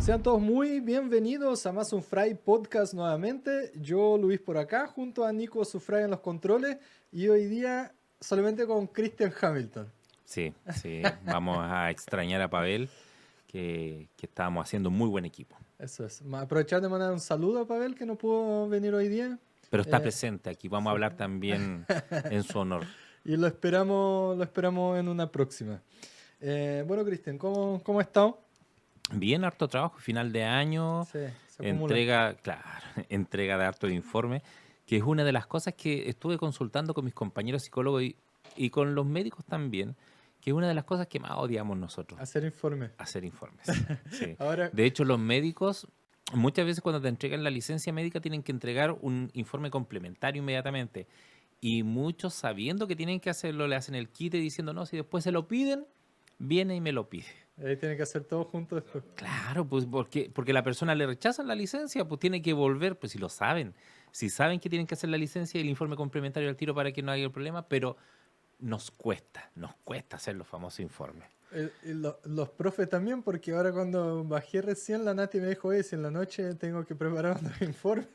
Sean todos muy bienvenidos a Más un Fry Podcast nuevamente. Yo, Luis, por acá, junto a Nico Sufray en los controles y hoy día solamente con Christian Hamilton. Sí, sí, vamos a extrañar a Pavel, que estábamos haciendo un muy buen equipo. Eso es. Aprovechar de mandar un saludo a Pavel, que no pudo venir hoy día. Pero está Eh, presente aquí, vamos a sí. hablar también en su honor. Y lo esperamos en una próxima. Bueno, Christian, ¿cómo has estado? Bien, harto trabajo, final de año, Sí, se acumula. entrega, claro, entrega de harto informe, que es una de las cosas que estuve consultando con mis compañeros psicólogos y con los médicos también, que es una de las cosas que más odiamos nosotros, Hacer informe. hacer informes. Sí. Ahora, De hecho, los médicos muchas veces cuando te entregan la licencia médica tienen que entregar un informe complementario inmediatamente. Y muchos sabiendo que tienen que hacerlo le hacen el quite diciendo, no, si después se lo piden, viene y me lo pide. ahí tiene que hacer todo junto después. Claro, pues porque la persona le rechaza la licencia, pues tiene que volver, pues si lo saben. Si saben que tienen que hacer la licencia y el informe complementario al tiro para que no haya el problema, pero nos cuesta hacer los famosos informes. Los profes también, porque ahora cuando bajé recién, la Nati me dijo, oye, si en la noche tengo que preparar un informe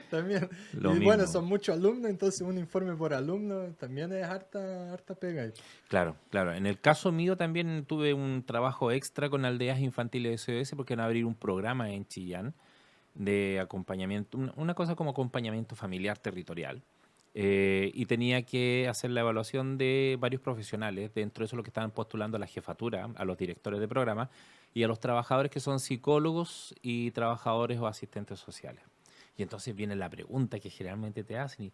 también. Lo Y bueno, mismo. son muchos alumnos, entonces un informe por alumno también es harta pega ahí. Claro, claro. En el caso mío también tuve un trabajo extra con Aldeas Infantiles SOS porque van a abrir un programa en Chillán de acompañamiento, una cosa como acompañamiento familiar territorial. Y tenía que hacer la evaluación de varios profesionales, dentro de eso lo que estaban postulando a la jefatura, a los directores de programa y a los trabajadores que son psicólogos y trabajadores o asistentes sociales. Y entonces viene la pregunta que generalmente te hacen, y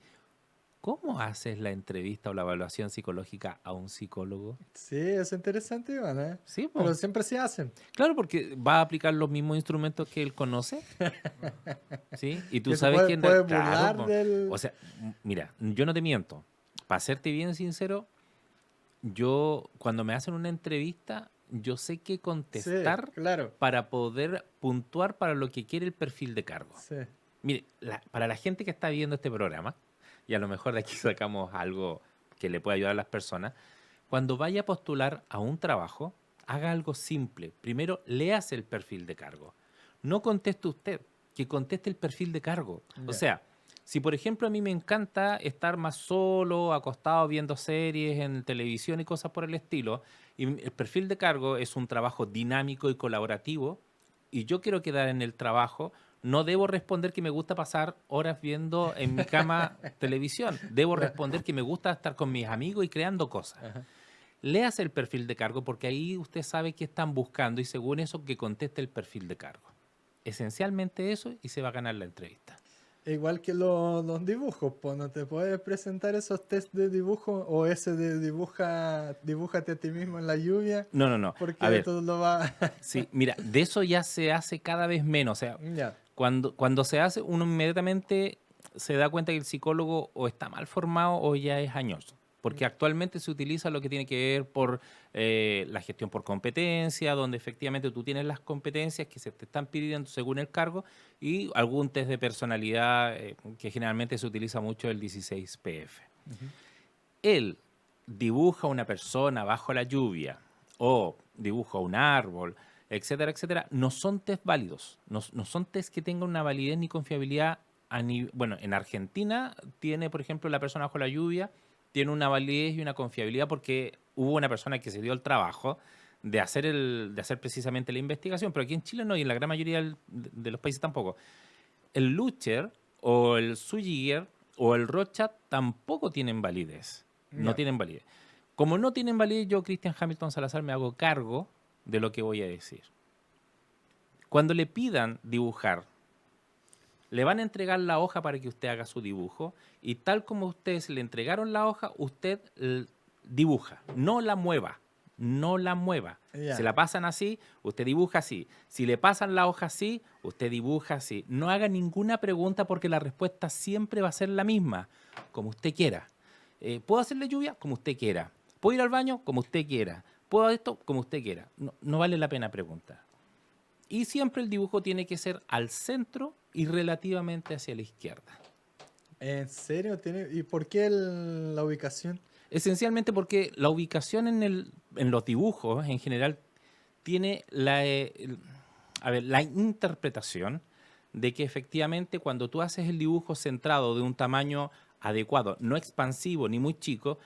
¿cómo haces la entrevista o la evaluación psicológica a un psicólogo? Sí, es interesante, Iván, ¿eh? Sí, pues. Pero siempre se hacen. Claro, porque va a aplicar los mismos instrumentos que él conoce, ¿sí? Y tú Que se sabes puede, que, puede claro, burlar po. O del... sea, mira, yo no te miento. Para serte bien sincero, yo cuando me hacen una entrevista, yo sé qué Sí, contestar claro. para poder puntuar para lo que quiere el perfil de cargo. Sí, Mire, para la gente que está viendo este programa, y a lo mejor de aquí sacamos algo que le pueda ayudar a las personas, cuando vaya a postular a un trabajo, haga algo simple. Primero, léase el perfil de cargo. No conteste usted, que conteste el perfil de cargo. O ya. sea, si por ejemplo a mí me encanta estar más solo, acostado viendo series en televisión y cosas por el estilo, y el perfil de cargo es un trabajo dinámico y colaborativo, y yo quiero quedar en el trabajo, no debo responder que me gusta pasar horas viendo en mi cama televisión. Debo Claro. responder que me gusta estar con mis amigos y creando cosas. Ajá. Léase el perfil de cargo porque ahí usted sabe qué están buscando y según eso que conteste el perfil de cargo. Esencialmente eso y se va a ganar la entrevista. Igual que los dibujos, pues no te puedes presentar esos test de dibujo o ese de dibújate a ti mismo en la lluvia, No, no, no. A porque ver, todo lo va... sí, mira, de eso ya se hace cada vez menos. O sea, Ya, cuando se hace, uno inmediatamente se da cuenta que el psicólogo o está mal formado o ya es añoso. Porque actualmente se utiliza lo que tiene que ver por la gestión por competencia, donde efectivamente tú tienes las competencias que se te están pidiendo según el cargo y algún test de personalidad que generalmente se utiliza mucho el 16PF. ujú, Él dibuja una persona bajo la lluvia o dibuja un árbol, etcétera, etcétera, no son test válidos, no son test que tengan una validez ni confiabilidad. Bueno, en Argentina tiene, por ejemplo, la persona bajo la lluvia, tiene una validez y una confiabilidad porque hubo una persona que se dio el trabajo de hacer precisamente la investigación, pero aquí en Chile no y en la gran mayoría de los países tampoco. El Lucher o el Zuyiger o el Rochat tampoco tienen validez. No ya, tienen validez. Como no tienen validez, yo, Christian Hamilton Salazar, me hago cargo de lo que voy a decir. Cuando le pidan dibujar, le van a entregar la hoja para que usted haga su dibujo y tal como ustedes le entregaron la hoja, usted dibuja, no la mueva, no la mueva. Se ya. la pasan así, usted dibuja así. Si le pasan la hoja así, usted dibuja así. No haga ninguna pregunta porque la respuesta siempre va a ser la misma, como usted quiera. ¿Puedo hacerle lluvia? Como usted quiera. ¿Puedo ir al baño? Como usted quiera. ¿Puedo esto? Como usted quiera. No, no vale la pena preguntar. Y siempre el dibujo tiene que ser al centro y relativamente hacia la izquierda. ¿En serio? ¿Y por qué la ubicación? Esencialmente porque la ubicación en los dibujos en general tiene a ver, la interpretación de que efectivamente cuando tú haces el dibujo centrado de un tamaño adecuado, no expansivo ni muy chico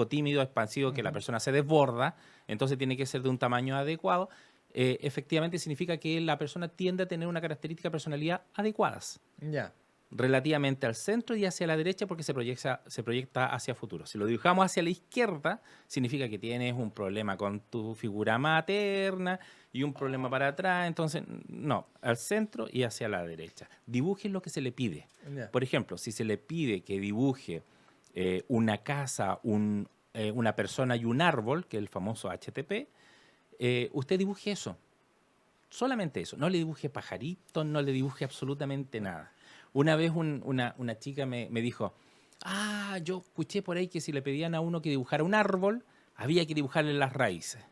tímido, expansivo, que la persona se desborda, entonces tiene que ser de un tamaño adecuado, efectivamente significa que la persona tiende a tener una característica de personalidad adecuadas, Ya. relativamente al centro y hacia la derecha porque se proyecta hacia futuro. Si lo dibujamos hacia la izquierda, significa que tienes un problema con tu figura materna y un problema para atrás. Entonces, no, al centro y hacia la derecha. Dibuje lo que se le pide. Ya. Por ejemplo, si se le pide que dibuje una casa, una persona y un árbol, que es el famoso HTP, usted dibuje eso. Solamente eso. No le dibuje pajaritos, no le dibuje absolutamente nada. Una vez una chica me dijo, yo escuché por ahí que si le pedían a uno que dibujara un árbol, había que dibujarle las raíces.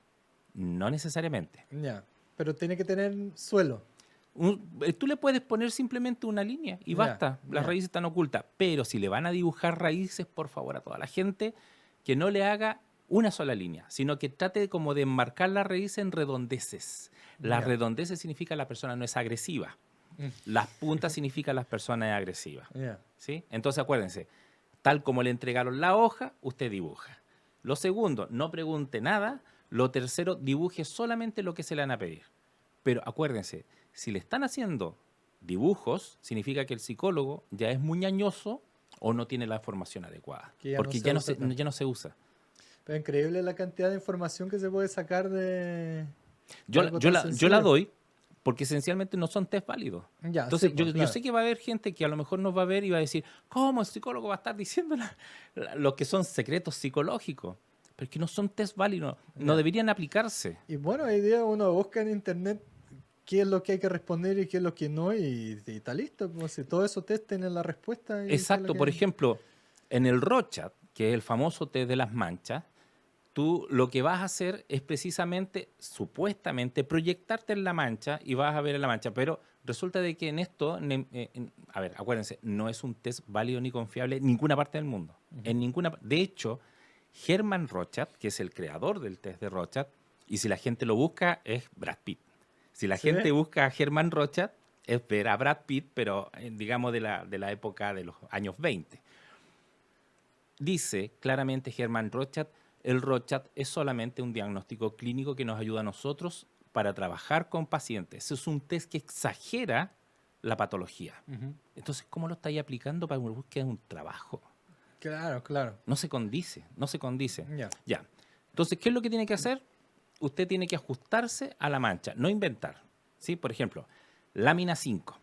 No necesariamente. Ya. Pero tiene que tener suelo. Tú le puedes poner simplemente una línea y Ya, basta. Las ya. raíces están ocultas. Pero si le van a dibujar raíces, por favor, a toda la gente, que no le haga una sola línea, sino que trate como de enmarcar la raíz en redondeces. Las Ya. redondeces significa la persona no es agresiva. Mm. Las puntas significa las personas es agresiva. Ya. ¿Sí? Entonces acuérdense, tal como le entregaron la hoja, usted dibuja. Lo segundo, no pregunte nada. Lo tercero, dibuje solamente lo que se le van a pedir. Pero acuérdense, si le están haciendo dibujos, significa que el psicólogo ya es muy ñañoso o no tiene la formación adecuada. Que ya no Porque se usa tanto. ya no se usa. Pero es increíble la cantidad de información que se puede sacar de Yo, algo yo, tan yo la sencillo. doy porque esencialmente no son test válidos. Ya, Entonces, sí, yo, pues, yo claro. sé que va a haber gente que a lo mejor nos va a ver y va a decir, ¿cómo el psicólogo va a estar diciendo lo que son secretos psicológicos? Pero es que no son test válidos, no Ya. deberían aplicarse. Y bueno, hoy día uno busca en internet qué es lo que hay que responder y qué es lo que no, y está listo. Pues, si todo eso test tiene la respuesta y qué es lo Exacto, por que... ejemplo, en el Rorschach, que es el famoso test de las manchas, tú lo que vas a hacer es precisamente, supuestamente, proyectarte en la mancha y vas a ver en la mancha. Pero resulta de que en esto, a ver, acuérdense, no es un test válido ni confiable en ninguna parte del mundo. En ninguna, de hecho, Hermann Rorschach, que es el creador del test de Rorschach, y si la gente lo busca, es Brad Pitt. Si la ¿Sí? gente busca a Hermann Rorschach, es ver a Brad Pitt, pero digamos de la época de los años 20. Dice claramente Hermann Rorschach, el Rorschach es solamente un diagnóstico clínico que nos ayuda a nosotros para trabajar con pacientes. Es un test que exagera la patología. Ujú. Entonces, ¿cómo lo estáis aplicando para una búsqueda de un trabajo? Claro, claro. No se condice, no se condice. Ya. Ya. Entonces, ¿qué es lo que tiene que hacer? Usted tiene que ajustarse a la mancha, no inventar. ¿Sí? Por ejemplo, lámina 5.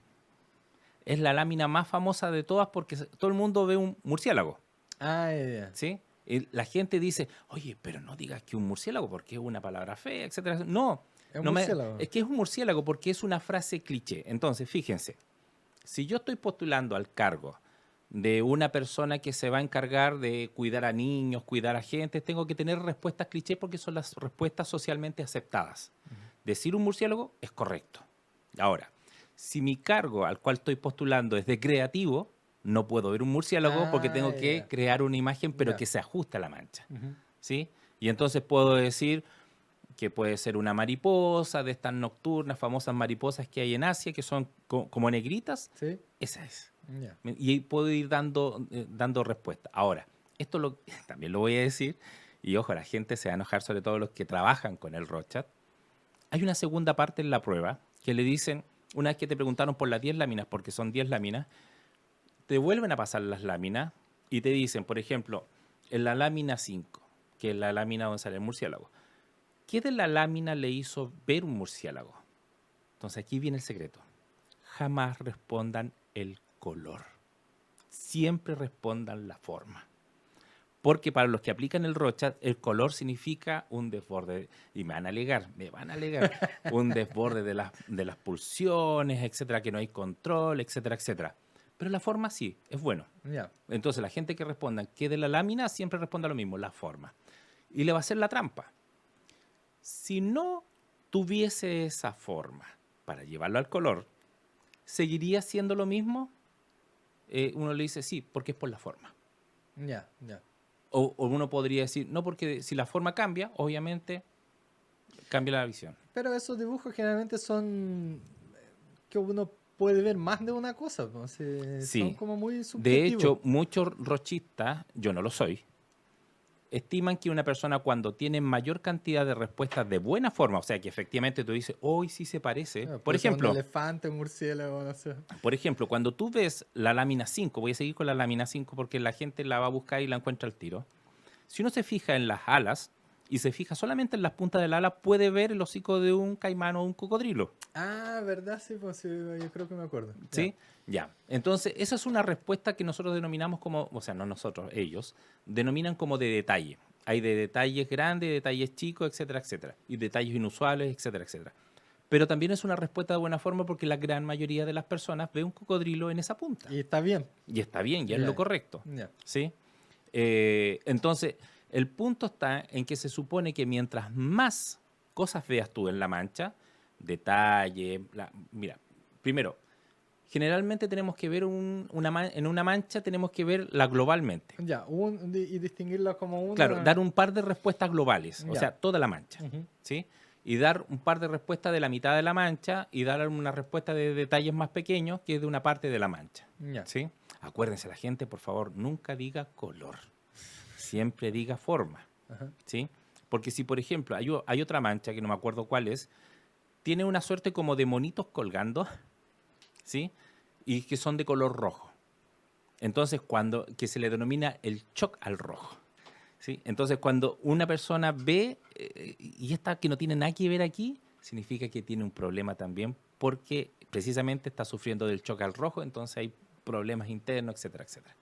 Es la lámina más famosa de todas porque todo el mundo ve un murciélago. Ah, ya. ¿Sí? Y la gente dice, oye, pero no digas que un murciélago porque es una palabra fea, etcétera. No, Es un no murciélago. es que es un murciélago porque es una frase cliché. Entonces, fíjense, si yo estoy postulando al cargo de una persona que se va a encargar de cuidar a niños, cuidar a gente, tengo que tener respuestas cliché porque son las respuestas socialmente aceptadas. Decir un murciélago es correcto. Ahora, si mi cargo al cual estoy postulando es de creativo, no puedo ver un murciélago porque Ah, tengo que ya. crear una imagen, pero Ya. que se ajuste a la mancha. Ujú. ¿Sí? Y entonces puedo decir que puede ser una mariposa de estas nocturnas, famosas mariposas que hay en Asia, que son como negritas. ¿Sí? Esa es. Ya. Y ahí puedo ir dando respuesta. Ahora, también lo voy a decir, y ojo, la gente se va a enojar, sobre todo los que trabajan con el Rorschach. Hay una segunda parte en la prueba que le dicen, una vez que te preguntaron por las 10 láminas, porque son 10 láminas, te vuelven a pasar las láminas y te dicen, por ejemplo, en la lámina 5, que es la lámina donde sale el murciélago, ¿qué de la lámina le hizo ver un murciélago? Entonces aquí viene el secreto. Jamás respondan el color. Siempre respondan la forma. Porque para los que aplican el Rorschach, el color significa un desborde, y me van a alegar, un desborde de las pulsiones, etcétera, que no hay control, etcétera, etcétera. Pero la forma sí, es bueno. Ya. Entonces la gente que responda que de la lámina siempre responda lo mismo, la forma. Y le va a hacer la trampa. Si no tuviese esa forma para llevarlo al color, ¿seguiría siendo lo mismo? Uno le dice sí, porque es por la forma. Ya. Ya. O uno podría decir, no, porque si la forma cambia, obviamente cambia la visión. Pero esos dibujos generalmente son que uno puede ver más de una cosa, pues, son Sí. como muy De subjetivos. hecho, muchos rochistas, yo no lo soy, estiman que una persona cuando tiene mayor cantidad de respuestas de buena forma, o sea, que efectivamente tú dices, hoy sí se parece. Puede ser un elefante, un murciélago, no sé. Por ejemplo, cuando tú ves la lámina 5, voy a seguir con la lámina 5 porque la gente la va a buscar y la encuentra al tiro. Si uno se fija en las alas y se fija solamente en las puntas del ala, puede ver el hocico de un caimán o un cocodrilo. Ah, ¿verdad? Sí, pues sí, yo creo que me acuerdo. Ya. ¿Sí? Ya. Entonces, esa es una respuesta que nosotros denominamos como, o sea, no nosotros, ellos, denominan como de detalle. Hay de detalles grandes, detalles chicos, etcétera, etcétera. Y detalles inusuales, etcétera, etcétera. Pero también es una respuesta de buena forma porque la gran mayoría de las personas ve un cocodrilo en esa punta. Y está bien. Y está bien, ya es Ya. lo correcto. Ya. ¿Sí? Entonces, el punto está en que se supone que mientras más cosas veas tú en la mancha, detalle, mira, primero, generalmente tenemos que ver en una mancha, tenemos que verla globalmente. Ya, y distinguirla como una. Claro, dar un par de respuestas globales, o Ya. sea, toda la mancha, Ujú. ¿sí? Y dar un par de respuestas de la mitad de la mancha y dar una respuesta de detalles más pequeños que es de una parte de la mancha, Ya. ¿sí? Acuérdense, la gente, por favor, nunca diga color, siempre diga forma, Ajá. ¿sí? Porque si, por ejemplo, hay otra mancha, que no me acuerdo cuál es, tiene una suerte como de monitos colgando, ¿sí? Y que son de color rojo. Entonces, que se le denomina el shock al rojo. ¿Sí? Entonces, cuando una persona ve, y esta que no tiene nada que ver aquí, significa que tiene un problema también, porque precisamente está sufriendo del shock al rojo, entonces hay problemas internos, etcétera, etcétera.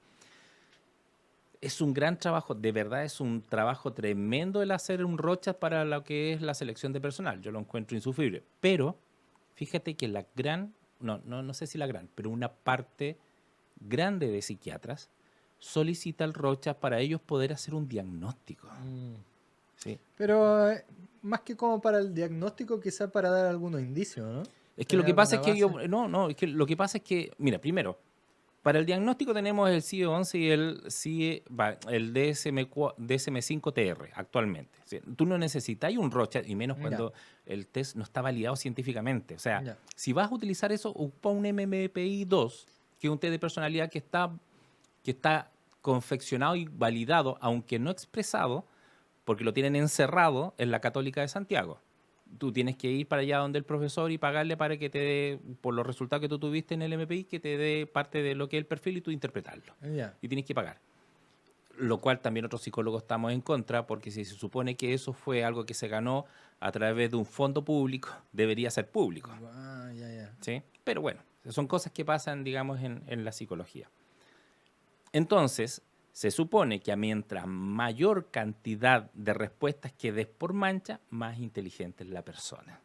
Es un gran trabajo, de verdad es un trabajo tremendo el hacer un Rorschach para lo que es la selección de personal. Yo lo encuentro insufrible. Pero fíjate que no sé si la gran, pero una parte grande de psiquiatras solicita el Rorschach para ellos poder hacer un diagnóstico. ¿Sí? Pero más que como para el diagnóstico, quizá para dar algunos indicios, ¿no? Es que lo ¿Tener que pasa alguna es que base? es que lo que pasa es que, mira, primero, para el diagnóstico tenemos el CIE-11 y el DSM-5-TR actualmente. ¿Sí? Tú no necesitas un Rorschach, y menos cuando el test no está validado científicamente. O sea, Ya. si vas a utilizar eso, ocupa un MMPI-2, que es un test de personalidad que está confeccionado y validado, aunque no expresado, porque lo tienen encerrado en la Católica de Santiago. Tú tienes que ir para allá donde el profesor y pagarle para que te dé, por los resultados que tú tuviste en el MPI, que te dé parte de lo que es el perfil y tú interpretarlo. Ya. Y tienes que pagar. Lo cual también otros psicólogos estamos en contra, porque si se supone que eso fue algo que se ganó a través de un fondo público, debería ser público. Ah, ya. ¿Sí? Pero bueno, son cosas que pasan, digamos, en la psicología. Entonces, se supone que a mientras mayor cantidad de respuestas que des por mancha, más inteligente es la persona.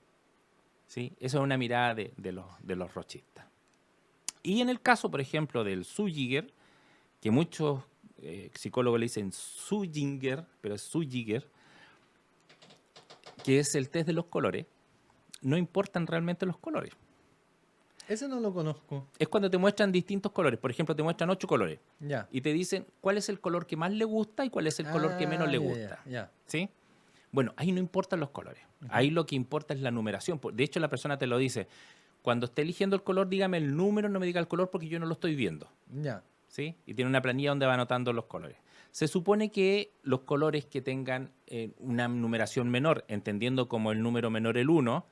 ¿Sí? Eso es una mirada de los rochistas. Y en el caso, por ejemplo, del Zügiger, que muchos psicólogos le dicen Zügiger, pero es Zügiger, que es el test de los colores, no importan realmente los colores. Ese no lo conozco. Es cuando te muestran distintos colores. Por ejemplo, te muestran 8 colores. Ya. Y te dicen cuál es el color que más le gusta y cuál es el color que menos le gusta. Ya. ¿Sí? Bueno, ahí no importan los colores. Ahí lo que importa es la numeración. De hecho, la persona te lo dice. Cuando esté eligiendo el color, dígame el número, no me diga el color porque yo no lo estoy viendo. Ya. ¿Sí? Y tiene una planilla donde va anotando los colores. Se supone que los colores que tengan una numeración menor, entendiendo como el número menor el 1,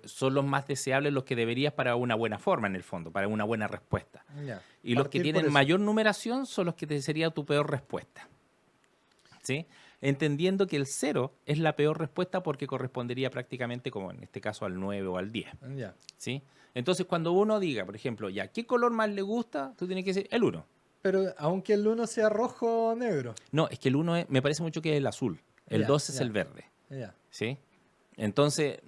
son los más deseables, los que deberías para una buena forma en el fondo, para una buena respuesta. Ya. Y los que Partir por tienen eso. mayor numeración son los que te sería tu peor respuesta. ¿Sí? Entendiendo que el 0 es la peor respuesta porque correspondería prácticamente, como en este caso, al 9 o al 10. Ya. ¿Sí? Entonces, cuando uno diga, por ejemplo, ya, ¿qué color más le gusta? Tú tienes que decir el 1. Pero aunque el 1 sea rojo o negro. No, es que el 1 me parece mucho que es el azul. El Ya, 2 es ya. el verde. Ya. ¿Sí? Entonces,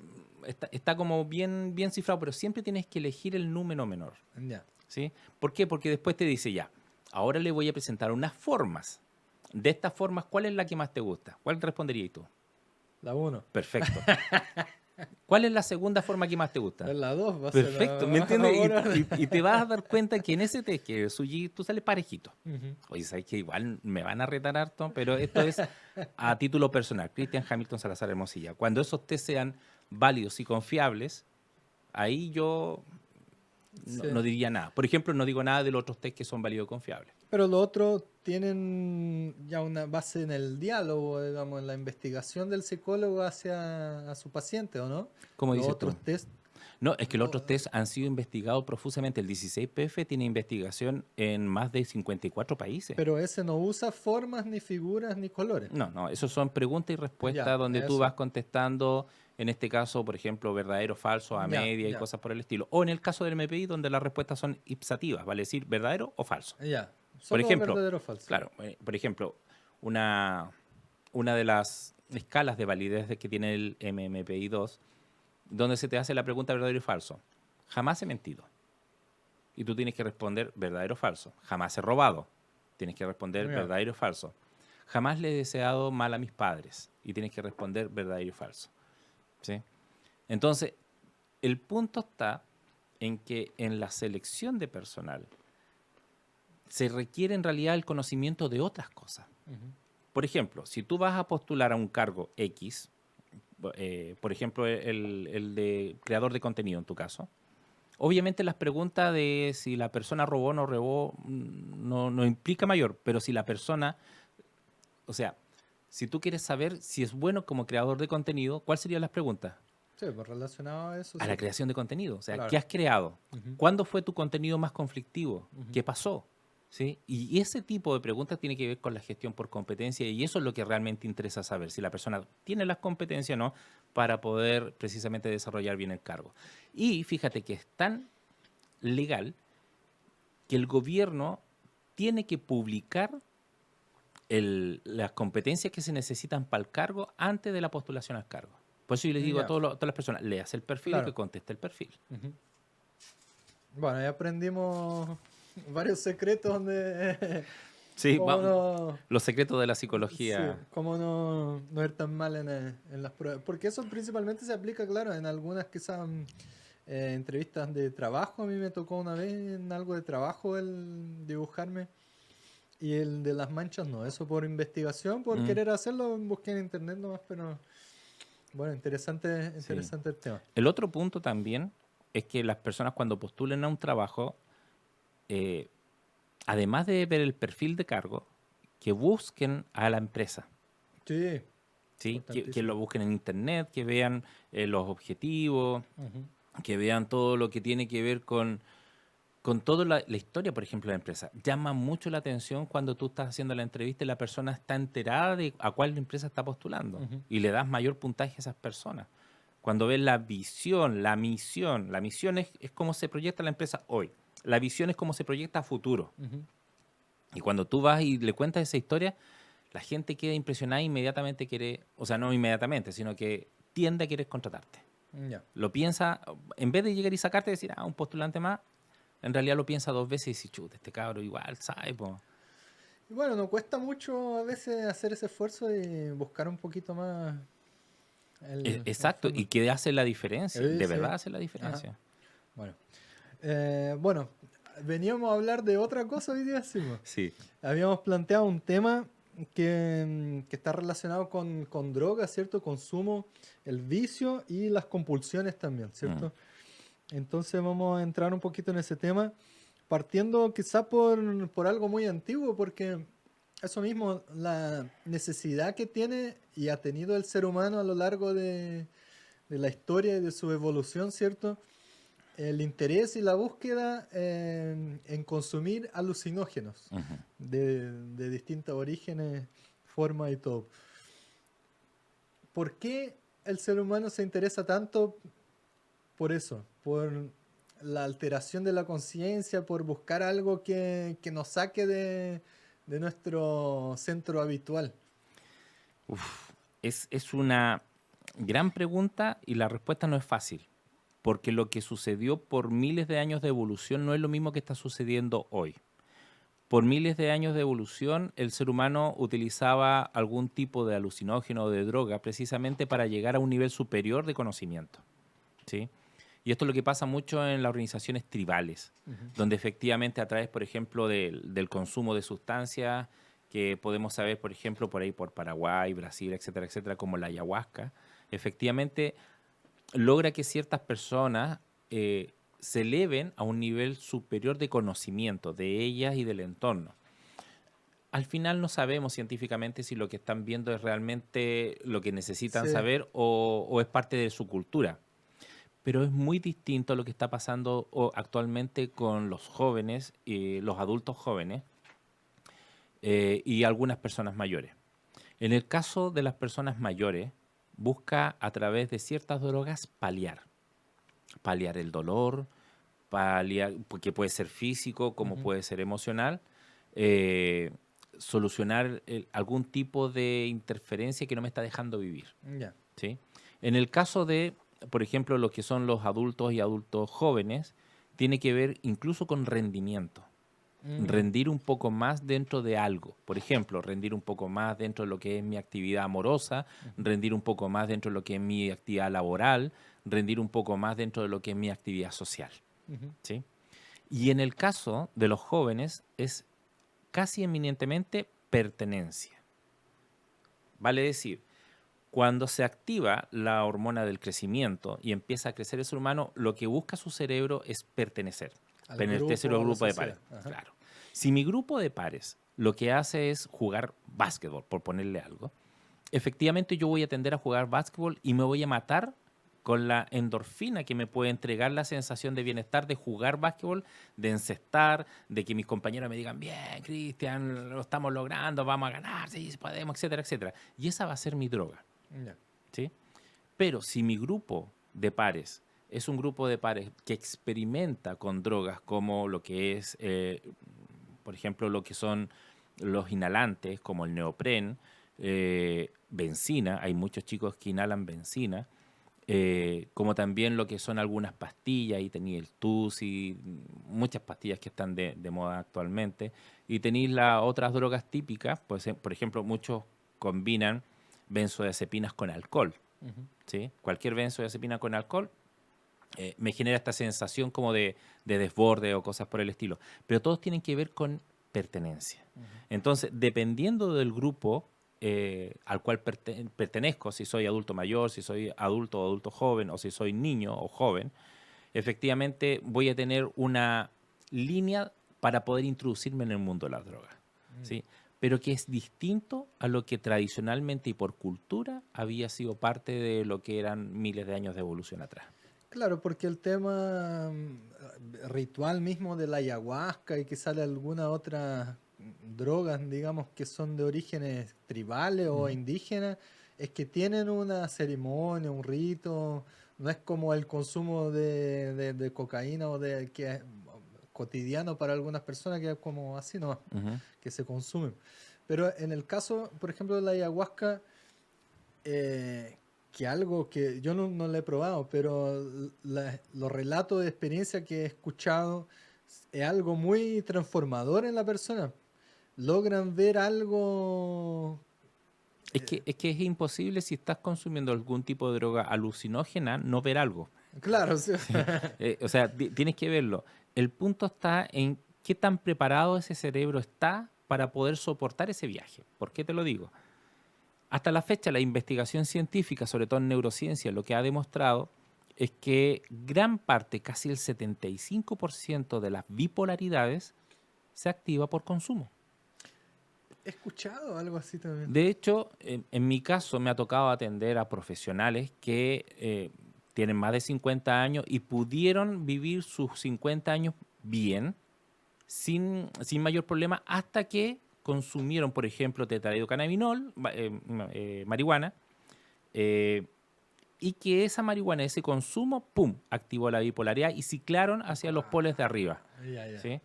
está como bien cifrado, pero siempre tienes que elegir el número menor. Ya. ¿Sí? ¿Por qué? Porque después te dice ya, ahora le voy a presentar unas formas. De estas formas, ¿cuál es la que más te gusta? ¿Cuál responderías tú? La 1. Perfecto. ¿Cuál es la segunda forma que más te gusta? La 2 va a ser Perfecto, la... ¿me entiendes? Ahora- Y te vas a dar cuenta que en ese test, que el Suji, tú sales parejito. Ujú. Oye, sabes que igual me van a retar harto, pero esto es a título personal. Cristian Hamilton Salazar Hermosilla. Cuando esos test sean válidos y confiables, ahí yo Sí. no diría nada. Por ejemplo, no digo nada de los otros test que son válidos y confiables. Pero los otros tienen ya una base en el diálogo, digamos, en la investigación del psicólogo hacia a su paciente, ¿o no? ¿Cómo Los dices tú? otros test. No, es que los o- otros test han sido investigados profusamente. El 16PF tiene investigación en más de 54 países. Pero ese no usa formas, ni figuras, ni colores. No, esos son preguntas y respuestas Ya, donde tú eso. vas contestando, en este caso, por ejemplo, verdadero, falso, a Ya, media y ya, cosas por el estilo. O en el caso del MPI, donde las respuestas son ipsativas, vale decir verdadero o falso. ya. Por Solo ejemplo, verdadero o falso. claro, por ejemplo, una de las escalas de validez que tiene el MMPI-2, donde se te hace la pregunta verdadero y falso. Jamás he mentido. Y tú tienes que responder verdadero o falso. Jamás he robado. Tienes que responder Ya. verdadero o falso. Jamás le he deseado mal a mis padres. Y tienes que responder verdadero y falso. ¿Sí? Entonces, el punto está en que en la selección de personal se requiere en realidad el conocimiento de otras cosas. Ujú. Por ejemplo, si tú vas a postular a un cargo X, por ejemplo, el de creador de contenido en tu caso, obviamente las preguntas de si la persona robó o no robó no implica mayor, pero si la persona, o sea, si tú quieres saber si es bueno como creador de contenido, ¿cuáles serían las preguntas? Sí, pues relacionado a eso, A sí. la creación de contenido. O sea, Claro. ¿qué has creado? Ujú. ¿Cuándo fue tu contenido más conflictivo? Ujú. ¿Qué pasó? ¿Sí? Y ese tipo de preguntas tiene que ver con la gestión por competencia y eso es lo que realmente interesa saber, si la persona tiene las competencias o no para poder precisamente desarrollar bien el cargo. Y fíjate que es tan legal que el gobierno tiene que publicar las competencias que se necesitan para el cargo antes de la postulación al cargo. Por eso yo les digo a Ya, todas las personas, leas el perfil y claro. que conteste el perfil. Ujú. Bueno, ya aprendimos varios secretos donde Sí, cómo no, los secretos de la sí, psicología. cómo no ir tan mal en las pruebas. Porque eso principalmente se aplica, claro, en algunas quizás entrevistas de trabajo. A mí me tocó una vez en algo de trabajo el dibujarme. Y el de las manchas no, eso por investigación, por Mm, querer hacerlo, busqué en internet nomás, pero bueno, interesante, sí. interesante el tema. El otro punto también es que las personas cuando postulen a un trabajo, eh, además de ver el perfil de cargo, que busquen a la empresa. Sí, ¿Sí? Que importantísimo. lo busquen en internet, que vean los objetivos, Ujú. que vean todo lo que tiene que ver con toda la historia, por ejemplo, de la empresa. Llama mucho la atención cuando tú estás haciendo la entrevista y la persona está enterada de a cuál empresa está postulando Ujú. y le das mayor puntaje a esas personas. Cuando ves la visión, la misión es cómo se proyecta la empresa hoy. La visión es cómo se proyecta a futuro. Ujú. Y cuando tú vas y le cuentas esa historia, la gente queda impresionada e inmediatamente quiere, o sea, no inmediatamente, sino que tiende a querer contratarte. Ya. Lo piensa, en vez de llegar y sacarte y decir, un postulante más, en realidad lo piensa dos veces y dice, chuta, este cabro igual, ¿sabe? Po?". Y bueno, nos cuesta mucho a veces hacer ese esfuerzo y buscar un poquito más la Exacto, forma. y que hace la diferencia, de Sí. verdad hace la Ajá. diferencia. Bueno. Bueno, veníamos a hablar de otra cosa hoy día, sí, po. Sí. Habíamos planteado un tema que está relacionado con drogas, ¿cierto? Consumo, el vicio y las compulsiones también, Mm. ¿cierto? Entonces vamos a entrar un poquito en ese tema, partiendo quizá por algo muy antiguo, porque eso mismo, la necesidad que tiene y ha tenido el ser humano a lo largo de la historia y de su evolución, ¿cierto? El interés y la búsqueda en consumir alucinógenos Ujú. de distintos orígenes, formas y todo. ¿Por qué el ser humano se interesa tanto por eso? Por la alteración de la conciencia, por buscar algo que nos saque de nuestro centro habitual. Es una gran pregunta y la respuesta no es fácil, porque lo que sucedió por miles de años de evolución no es lo mismo que está sucediendo hoy. Por miles de años de evolución, el ser humano utilizaba algún tipo de alucinógeno o de droga precisamente para llegar a un nivel superior de conocimiento, ¿sí? Y esto es lo que pasa mucho en las organizaciones tribales, Ujú. donde efectivamente a través, por ejemplo, del consumo de sustancias, que podemos saber, por ejemplo, por ahí por Paraguay, Brasil, etcétera, etcétera, como la ayahuasca, efectivamente logra que ciertas personas se eleven a un nivel superior de conocimiento de ellas y del entorno. Al final no sabemos científicamente si lo que están viendo es realmente lo que necesitan Sí, saber o es parte de su cultura. Pero es muy distinto a lo que está pasando actualmente con los jóvenes, los adultos jóvenes y algunas personas mayores. En el caso de las personas mayores, busca a través de ciertas drogas paliar el dolor, paliar, que puede ser físico como ujú, puede ser emocional, eh, solucionar algún tipo de interferencia que no me está dejando vivir. ya. ¿Sí? En el caso de, por ejemplo, lo que son los adultos y adultos jóvenes, tiene que ver incluso con rendimiento. Mm, Rendir un poco más dentro de algo. Por ejemplo, rendir un poco más dentro de lo que es mi actividad amorosa, ujú, rendir un poco más dentro de lo que es mi actividad laboral, rendir un poco más dentro de lo que es mi actividad social. ujú. ¿Sí? Y en el caso de los jóvenes es casi eminentemente pertenencia. Vale decir, cuando se activa la hormona del crecimiento y empieza a crecer el ser humano, lo que busca su cerebro es pertenecer. Al Pertenecer grupo al o a la grupo de pares. sociedad. Ajá. Claro. Si mi grupo de pares lo que hace es jugar básquetbol, por ponerle algo, efectivamente yo voy a tender a jugar básquetbol y me voy a matar con la endorfina que me puede entregar la sensación de bienestar de jugar básquetbol, de encestar, de que mis compañeros me digan, bien, Cristian, lo estamos logrando, vamos a ganar, sí, podemos, etcétera, etcétera. Y esa va a ser mi droga, Ya. ¿sí? Pero si mi grupo de pares es un grupo de pares que experimenta con drogas como lo que es, por ejemplo, lo que son los inhalantes, como el neopren, benzina, hay muchos chicos que inhalan benzina, como también lo que son algunas pastillas, y tenéis el TUSI, muchas pastillas que están de moda actualmente, y tenéis las otras drogas típicas, pues, por ejemplo, muchos combinan benzodiazepinas con alcohol. Ujú, ¿Sí? Cualquier benzodiazepina con alcohol me genera esta sensación como de desborde o cosas por el estilo. Pero todos tienen que ver con pertenencia. ujú. Entonces, dependiendo del grupo al cual pertenezco, si soy adulto mayor, si soy adulto o adulto joven, o si soy niño o joven, efectivamente voy a tener una línea para poder introducirme en el mundo de las drogas. Mm. ¿Sí? Pero que es distinto a lo que tradicionalmente y por cultura había sido parte de lo que eran miles de años de evolución atrás. Claro, porque el tema ritual mismo de la ayahuasca y que sale alguna otra drogas, digamos, que son de orígenes tribales o Ujú. indígenas, es que tienen una ceremonia, un rito, no es como el consumo de cocaína o de que es cotidiano para algunas personas, que es como así nomás, Ujú. que se consumen. Pero en el caso, por ejemplo, de la ayahuasca, que algo que yo no lo he probado, pero los relatos de experiencia que he escuchado es algo muy transformador en la persona. Logran ver algo. Es que es imposible si estás consumiendo algún tipo de droga alucinógena no ver algo. Claro, sí. ¿Sí? O sea, tienes que verlo. El punto está en qué tan preparado ese cerebro está para poder soportar ese viaje. ¿Por qué te lo digo? Hasta la fecha, la investigación científica, sobre todo en neurociencia, lo que ha demostrado es que gran parte, casi el 75% de las bipolaridades se activa por consumo. He escuchado algo así también. De hecho, en mi caso me ha tocado atender a profesionales que tienen más de 50 años y pudieron vivir sus 50 años bien, sin mayor problema, hasta que consumieron, por ejemplo, tetrahidrocannabinol, marihuana, eh, y que esa marihuana, ese consumo, ¡pum!, activó la bipolaridad y ciclaron hacia los polos de arriba. Ya, ya. ¿Sí?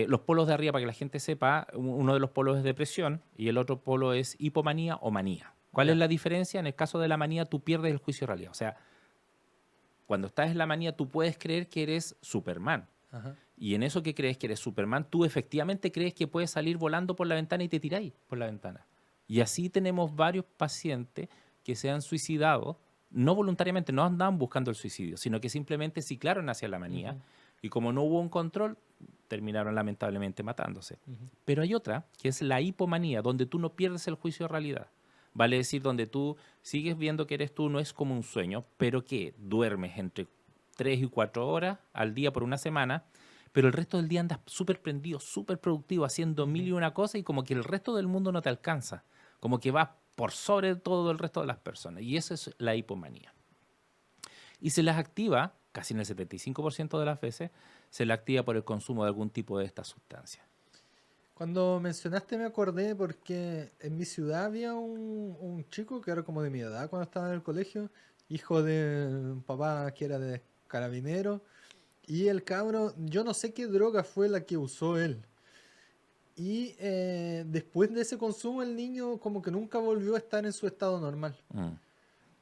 Los polos de arriba, para que la gente sepa, uno de los polos es depresión y el otro polo es hipomanía o manía. ¿Cuál es Ya. la diferencia? En el caso de la manía, tú pierdes el juicio de realidad. O sea, cuando estás en la manía, tú puedes creer que eres Superman. Ajá. Y en eso que crees que eres Superman, tú efectivamente crees que puedes salir volando por la ventana y te tiráis por la ventana. Y así tenemos varios pacientes que se han suicidado, no voluntariamente, no andaban buscando el suicidio, sino que simplemente ciclaron hacia la manía Ujú, y como no hubo un control, terminaron lamentablemente matándose. ujú. Pero hay otra, que es la hipomanía, donde tú no pierdes el juicio de realidad, Vale decir, donde tú sigues viendo que eres tú, no es como un sueño, pero que duermes entre 3 y 4 horas al día por una semana, pero el resto del día andas súper prendido, súper productivo, haciendo mil Ujú. y una cosas y como que el resto del mundo no te alcanza, como que vas por sobre todo el resto de las personas. Y eso es la hipomanía. Y se las activa, casi en el 75% de las veces, se la activa por el consumo de algún tipo de esta sustancia. Cuando mencionaste me acordé porque en mi ciudad había un chico que era como de mi edad cuando estaba en el colegio, hijo de un papá que era de carabinero, y el cabro, yo no sé qué droga fue la que usó él. Y después de ese consumo el niño como que nunca volvió a estar en su estado normal. Mm.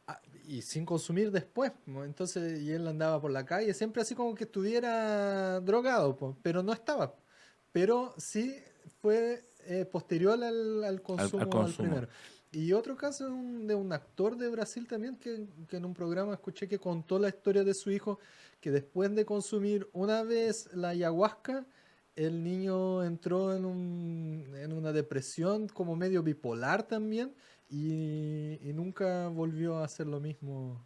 Ah, y sin consumir después, ¿no? Entonces, y él andaba por la calle, siempre así como que estuviera drogado, po, pero no estaba. Pero sí fue posterior al Al consumo al consumo. primero. Y otro caso de un actor de Brasil también, que en un programa escuché que contó la historia de su hijo, que después de consumir una vez la ayahuasca, el niño entró en una depresión como medio bipolar también y nunca volvió a hacer lo mismo.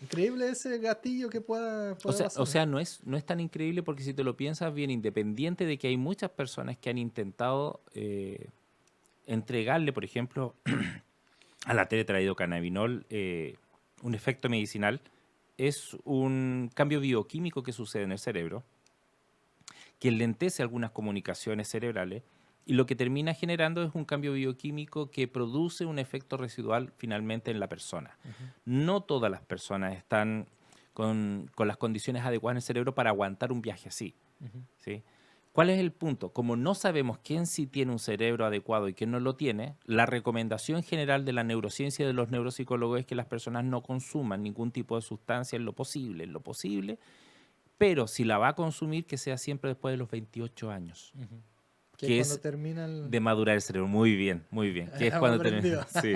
Increíble ese gatillo que pueda O pasar, ¿eh? sea no es tan increíble porque si te lo piensas bien, independiente de que hay muchas personas que han intentado entregarle, por ejemplo, a la tetrahidrocannabinol un efecto medicinal, es un cambio bioquímico que sucede en el cerebro que lentece algunas comunicaciones cerebrales y lo que termina generando es un cambio bioquímico que produce un efecto residual finalmente en la persona. Ujú, No todas las personas están con las condiciones adecuadas en el cerebro para aguantar un viaje así, ujú. ¿sí? ¿Cuál es el punto? Como no sabemos quién sí tiene un cerebro adecuado y quién no lo tiene, la recomendación general de la neurociencia y de los neuropsicólogos es que las personas no consuman ningún tipo de sustancia en lo posible, pero si la va a consumir, que sea siempre después de los 28 años, Ujú. Que es que cuando es termina el... de madurar el cerebro. Muy bien. Que es Hemos cuando termina, aprendido. sí,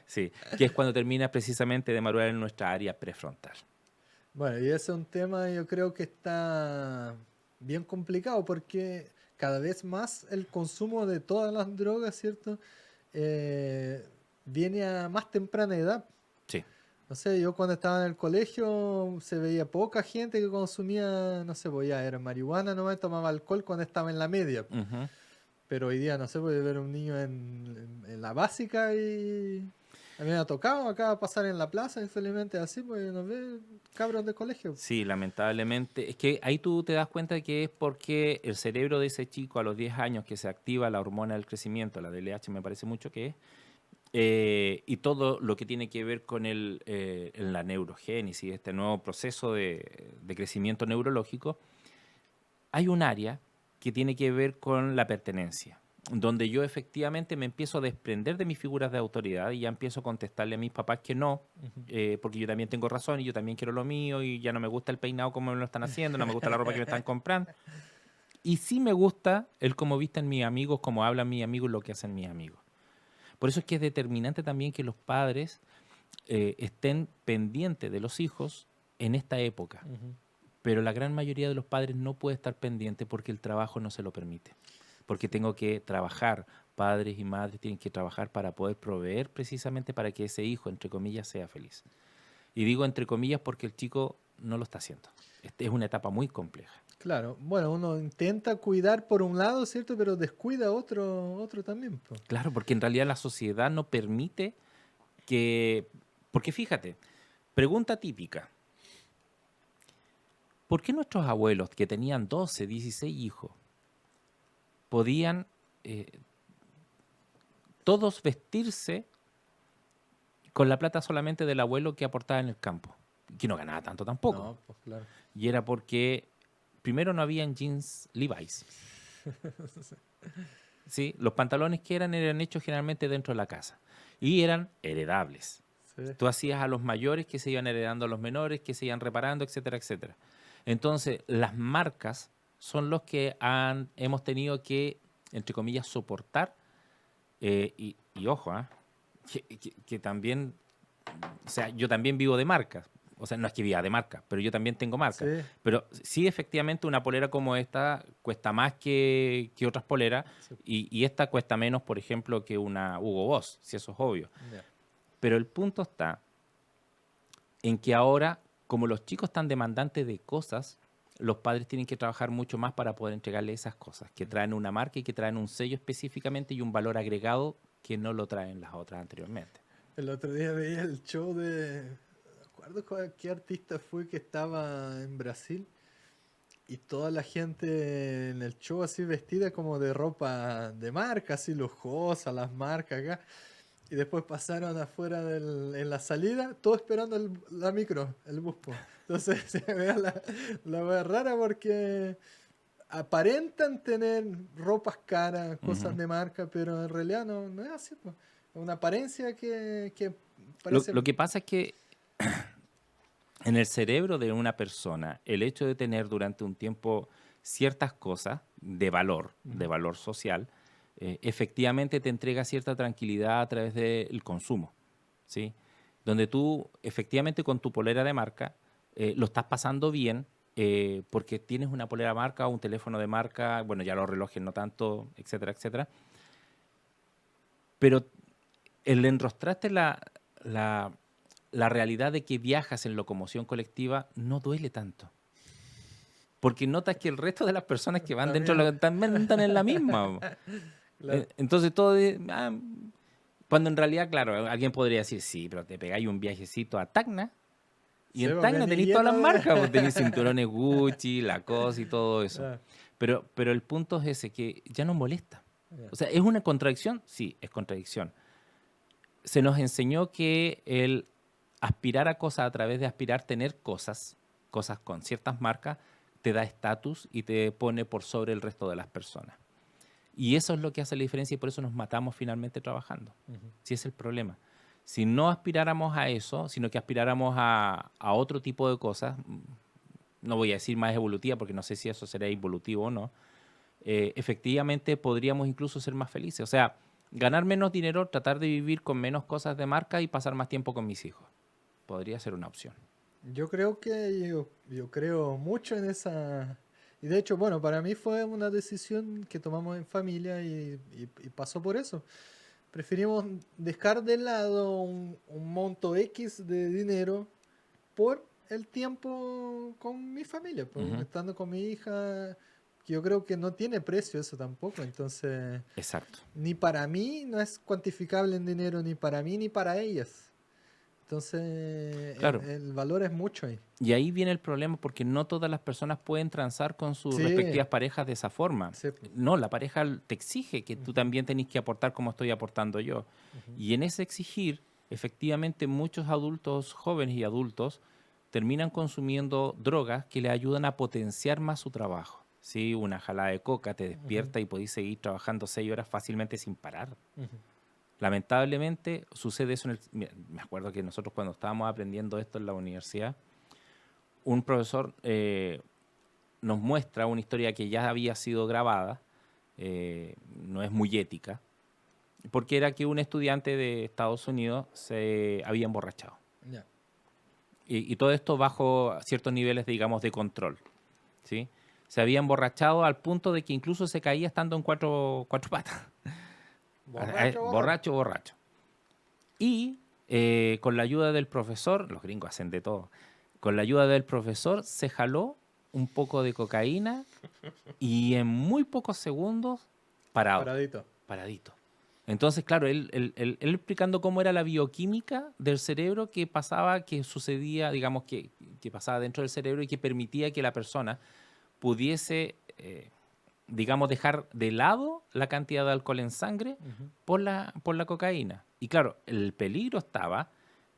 sí, que es cuando termina precisamente de madurar en nuestra área prefrontal. Bueno, y ese es un tema yo creo que está bien complicado porque cada vez más el consumo de todas las drogas, ¿cierto? Eh, viene a más temprana edad. Sí. No sé, yo cuando estaba en el colegio se veía poca gente que consumía, no sé, pues ya era marihuana, no tomaba alcohol cuando estaba en la media. Ujú. Pero hoy día, no sé, puede ver un niño en la básica y a mí me ha tocado acá pasar en la plaza, infelizmente así, pues nos ve cabros de colegio. Sí, lamentablemente. Es que ahí tú te das cuenta de que es porque el cerebro de ese chico a los 10 años que se activa la hormona del crecimiento, la DLH me parece mucho que es, y todo lo que tiene que ver con la neurogénesis, este nuevo proceso de crecimiento neurológico, hay un área que tiene que ver con la pertenencia, donde yo efectivamente me empiezo a desprender de mis figuras de autoridad y ya empiezo a contestarle a mis papás que no, Ujú. porque yo también tengo razón y yo también quiero lo mío y ya no me gusta el peinado como me lo están haciendo, no me gusta la ropa que me están comprando. Y sí me gusta el cómo visten mis amigos, cómo hablan mis amigos, lo que hacen mis amigos. Por eso es que es determinante también que los padres estén pendientes de los hijos en esta época. Ujú. Pero la gran mayoría de los padres no puede estar pendiente porque el trabajo no se lo permite. Porque tengo que trabajar, padres y madres tienen que trabajar para poder proveer precisamente para que ese hijo, entre comillas, sea feliz. Y digo entre comillas porque el chico no lo está haciendo. Es una etapa muy compleja. Claro, bueno, uno intenta cuidar por un lado, ¿cierto? Pero descuida otro también, pues. Claro, porque en realidad la sociedad no permite que... Porque fíjate, pregunta típica. ¿Por qué nuestros abuelos que tenían 12, 16 hijos podían eh, todos vestirse con la plata solamente del abuelo que aportaba en el campo, que no ganaba tanto tampoco? No, pues claro. Y era porque primero no habían jeans Levi's, ¿sí? Los pantalones que eran hechos generalmente dentro de la casa y eran heredables. Sí. Tú hacías a los mayores que se iban heredando a los menores, que se iban reparando, etcétera, etcétera. Entonces, las marcas son los que hemos tenido que, entre comillas, soportar. Y ojo, que también, o sea, yo también vivo de marcas. O sea, no es que viva de marca, pero yo también tengo marca. Sí, Pero sí, efectivamente, una polera como esta cuesta más que otras poleras sí. y esta cuesta menos, por ejemplo, que una Hugo Boss, si eso es obvio. Ya. Pero el punto está en que ahora, como los chicos están demandantes de cosas, los padres tienen que trabajar mucho más para poder entregarle esas cosas, que traen una marca y que traen un sello específicamente y un valor agregado que no lo traen las otras anteriormente. El otro día veía el show de... No me acuerdo qué artista fue que estaba en Brasil y toda la gente en el show así vestida como de ropa de marca, así lujosa, las marcas acá. Y después pasaron afuera en la salida, todo esperando la micro, el bus, po. Entonces se ve la wea rara porque aparentan tener ropas caras, cosas Ujú. de marca, pero en realidad no es así, po. Es una apariencia que Lo, parece... lo que pasa es que en el cerebro de una persona, el hecho de tener durante un tiempo ciertas cosas de Ujú. valor social, efectivamente te entrega cierta tranquilidad a través del consumo, ¿sí? Donde tú efectivamente con tu polera de marca lo estás pasando bien porque tienes una polera de marca o un teléfono de marca, bueno, ya los relojes no tanto, etcétera, etcétera. Pero el enrostrarte la, la realidad de que viajas en locomoción colectiva no duele tanto. Porque notas que el resto de las personas que van dentro También. también andan en la misma. Claro. Entonces todo cuando en realidad, claro, alguien podría decir, sí, pero te pegáis un viajecito a Tacna y Sí, en pues Tacna vení tenéis todas las lleno de... marcas, pues tenéis cinturones Gucci, Lacoste y todo eso. Ah, Pero el punto es ese, que ya no molesta. ya. O sea, ¿es una contradicción? Sí, es contradicción. Se nos enseñó que el aspirar a cosas a través de aspirar tener cosas, cosas con ciertas marcas, te da estatus y te pone por sobre el resto de las personas. Y eso es lo que hace la diferencia y por eso nos matamos finalmente trabajando. Ujú. Si es el problema. Si no aspiráramos a eso, sino que aspiráramos a otro tipo de cosas, no voy a decir más evolutiva porque no sé si eso será evolutivo o no, efectivamente podríamos incluso ser más felices. O sea, ganar menos dinero, tratar de vivir con menos cosas de marca y pasar más tiempo con mis hijos. Podría ser una opción. Yo creo que yo creo mucho en esa... Y de hecho, bueno, para mí fue una decisión que tomamos en familia y pasó por eso. Preferimos dejar de lado un monto X de dinero por el tiempo con mi familia, pues, Ujú. estando con mi hija, que yo creo que no tiene precio eso tampoco, entonces Exacto. ni para mí no es cuantificable en dinero, ni para mí ni para ellas. Entonces Claro. el valor es mucho ahí. Y ahí viene el problema porque no todas las personas pueden transar con sus Sí, respectivas parejas de esa forma. sí, pues. No, la pareja te exige que tú Ujú, también tenés que aportar como estoy aportando yo. ujú. Y en ese exigir, efectivamente, muchos adultos, jóvenes y adultos, terminan consumiendo drogas que le ayudan a potenciar más su trabajo. Sí, una jalada de coca te Ujú, despierta y podéis seguir trabajando 6 horas fácilmente sin parar. ujú. Lamentablemente sucede eso mira, me acuerdo que nosotros cuando estábamos aprendiendo esto en la universidad, un profesor nos muestra una historia que ya había sido grabada, no es muy ética, porque era que un estudiante de Estados Unidos se había emborrachado. Ya. Y todo esto bajo ciertos niveles, digamos, de control. ¿Sí? Se había emborrachado al punto de que incluso se caía estando en cuatro patas. Borracho, borracho. Borracho, borracho. Y con la ayuda del profesor, los gringos hacen de todo, con la ayuda del profesor se jaló un poco de cocaína y en muy pocos segundos, parado, Paradito. paradito. Entonces, claro, él explicando cómo era la bioquímica del cerebro que pasaba, que sucedía, digamos, que pasaba dentro del cerebro y que permitía que la persona pudiese, digamos, dejar de lado la cantidad de alcohol en sangre Ujú. por la cocaína. Y claro, el peligro estaba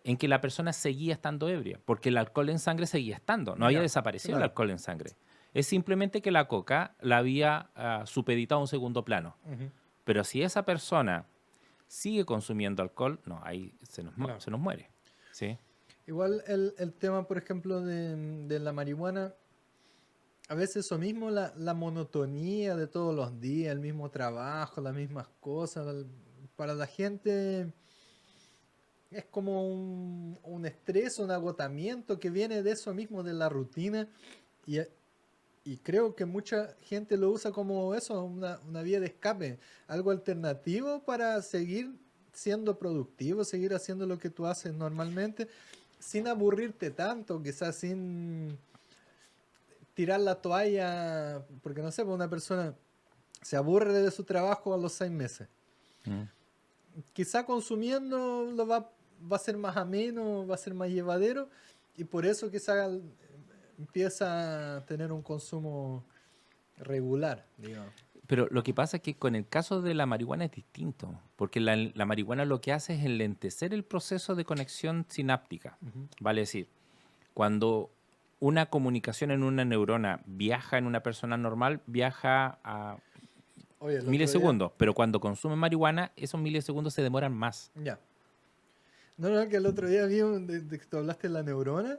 en que la persona seguía estando ebria, porque el alcohol en sangre seguía estando, no había Ya, desaparecido el claro. alcohol en sangre. Es simplemente que la coca la había supeditado a un segundo plano. Ujú. Pero si esa persona sigue consumiendo alcohol, no, ahí Claro. se nos muere. ¿Sí? Igual el tema, por ejemplo, de la marihuana, a veces eso mismo, la monotonía de todos los días, el mismo trabajo, las mismas cosas, para la gente es como un estrés, un agotamiento que viene de eso mismo, de la rutina. Y, y creo que mucha gente lo usa como eso, una vía de escape, algo alternativo para seguir siendo productivo, seguir haciendo lo que tú haces normalmente, sin aburrirte tanto, quizás sin tirar la toalla, porque no sé, pues una persona se aburre de su trabajo a los 6 meses. Mm. Quizá consumiendo va a ser más ameno, va a ser más llevadero, y por eso quizá empieza a tener un consumo regular, digamos. Pero lo que pasa es que con el caso de la marihuana es distinto, porque la marihuana lo que hace es enlentecer el proceso de conexión sináptica. Ujú. Vale decir, cuando una comunicación en una neurona viaja en una persona normal, viaja a Oye, el otro día, milisegundos, pero cuando consume marihuana, esos milisegundos se demoran más. ya. No, no, que el otro día vi de que tú hablaste de la neurona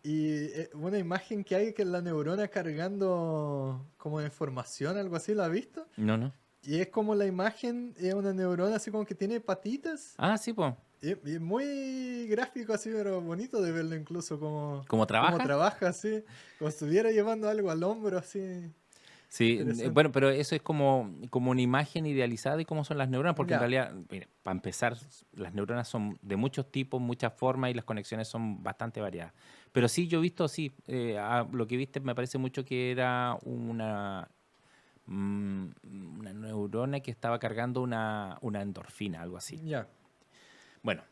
y una imagen que hay que es la neurona cargando como información, algo así, ¿la has visto? No, no. Y es como la imagen, es una neurona así como que tiene patitas. Ah, sí, pues. Y es muy gráfico así, pero bonito de verlo incluso ¿Cómo como trabaja? trabaja así, como si estuviera llevando algo al hombro así. Sí, Interesante. bueno, pero eso es como una imagen idealizada de cómo son las neuronas, porque en Ya, realidad, mire, para empezar, las neuronas son de muchos tipos, muchas formas y las conexiones son bastante variadas. Pero sí, yo he visto, sí, lo que viste me parece mucho que era mm, una neurona que estaba cargando una endorfina, algo así. ya, Bueno,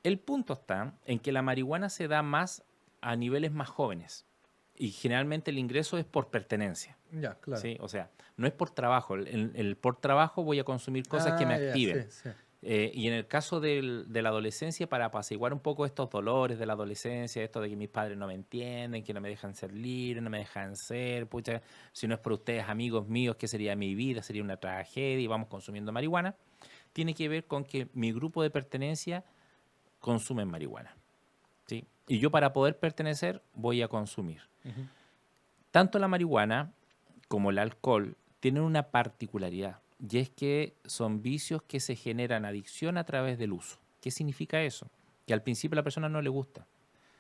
el punto está en que la marihuana se da más a niveles más jóvenes y generalmente el ingreso es por pertenencia. ya, claro. ¿Sí? O sea, no es por trabajo. El por trabajo voy a consumir cosas que me Ah, ya, sí, activen. sí. Y en el caso de la adolescencia, para apaciguar un poco estos dolores de la adolescencia, esto de que mis padres no me entienden, que no me dejan ser libre, no me dejan ser, pucha, si no es por ustedes, amigos míos, ¿qué sería mi vida? Sería una tragedia y vamos consumiendo marihuana. Tiene que ver con que mi grupo de pertenencia consume marihuana. ¿Sí? Y yo para poder pertenecer voy a consumir. Ujú. Tanto la marihuana como el alcohol tienen una particularidad y es que son vicios que se generan adicción a través del uso. ¿Qué significa eso? Que al principio a la persona no le gusta.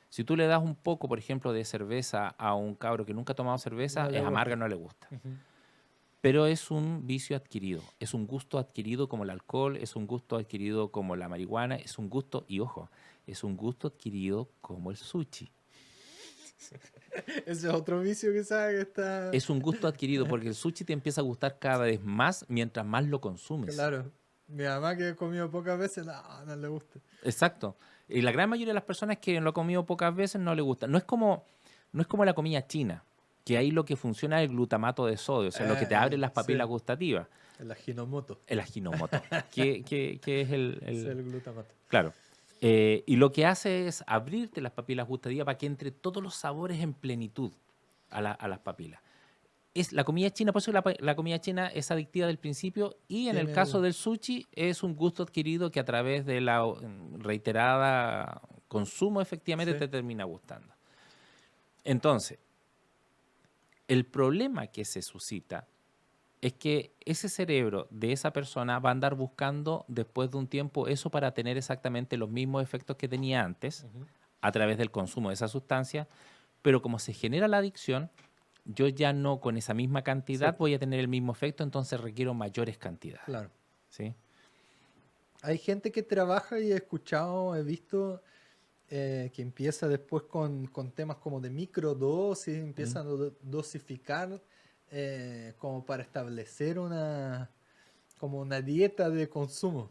Si tú le das un poco, por ejemplo, de cerveza a un cabro que nunca ha tomado cerveza, No le es amarga, gusta. no le gusta. Ujú. Pero es un vicio adquirido, es un gusto adquirido como el alcohol, es un gusto adquirido como la marihuana, es un gusto, y ojo, es un gusto adquirido como el sushi. Ese es otro vicio quizás que está... Es un gusto adquirido porque el sushi te empieza a gustar cada vez más mientras más lo consumes. Claro. Mi mamá que he comido pocas veces, no, no le gusta. Exacto. Y la gran mayoría de las personas que lo han comido pocas veces no le gusta. No es como la comida china, que ahí lo que funciona es el glutamato de sodio, o sea, lo que te abre las Sí, papilas gustativas, el Ajinomoto. el Ajinomoto, que es Es el glutamato. claro. Y lo que hace es abrirte las papilas gustativas para que entre todos los sabores en plenitud a las papilas. Es la comida china, por eso la comida china es adictiva del principio y en el Tiene caso del sushi es un gusto adquirido que a través de la reiterada consumo efectivamente sí, te termina gustando. Entonces, el problema que se suscita es que ese cerebro de esa persona va a andar buscando después de un tiempo eso para tener exactamente los mismos efectos que tenía antes ujú, a través del consumo de esa sustancia, pero como se genera la adicción, yo ya no con esa misma sí, cantidad voy a tener el mismo efecto, entonces requiero mayores cantidades. claro. ¿Sí? Hay gente que trabaja y he escuchado, he visto que empieza después con temas como de microdosis, ¿Mm? empiezan a dosificar como para establecer como una dieta de consumo,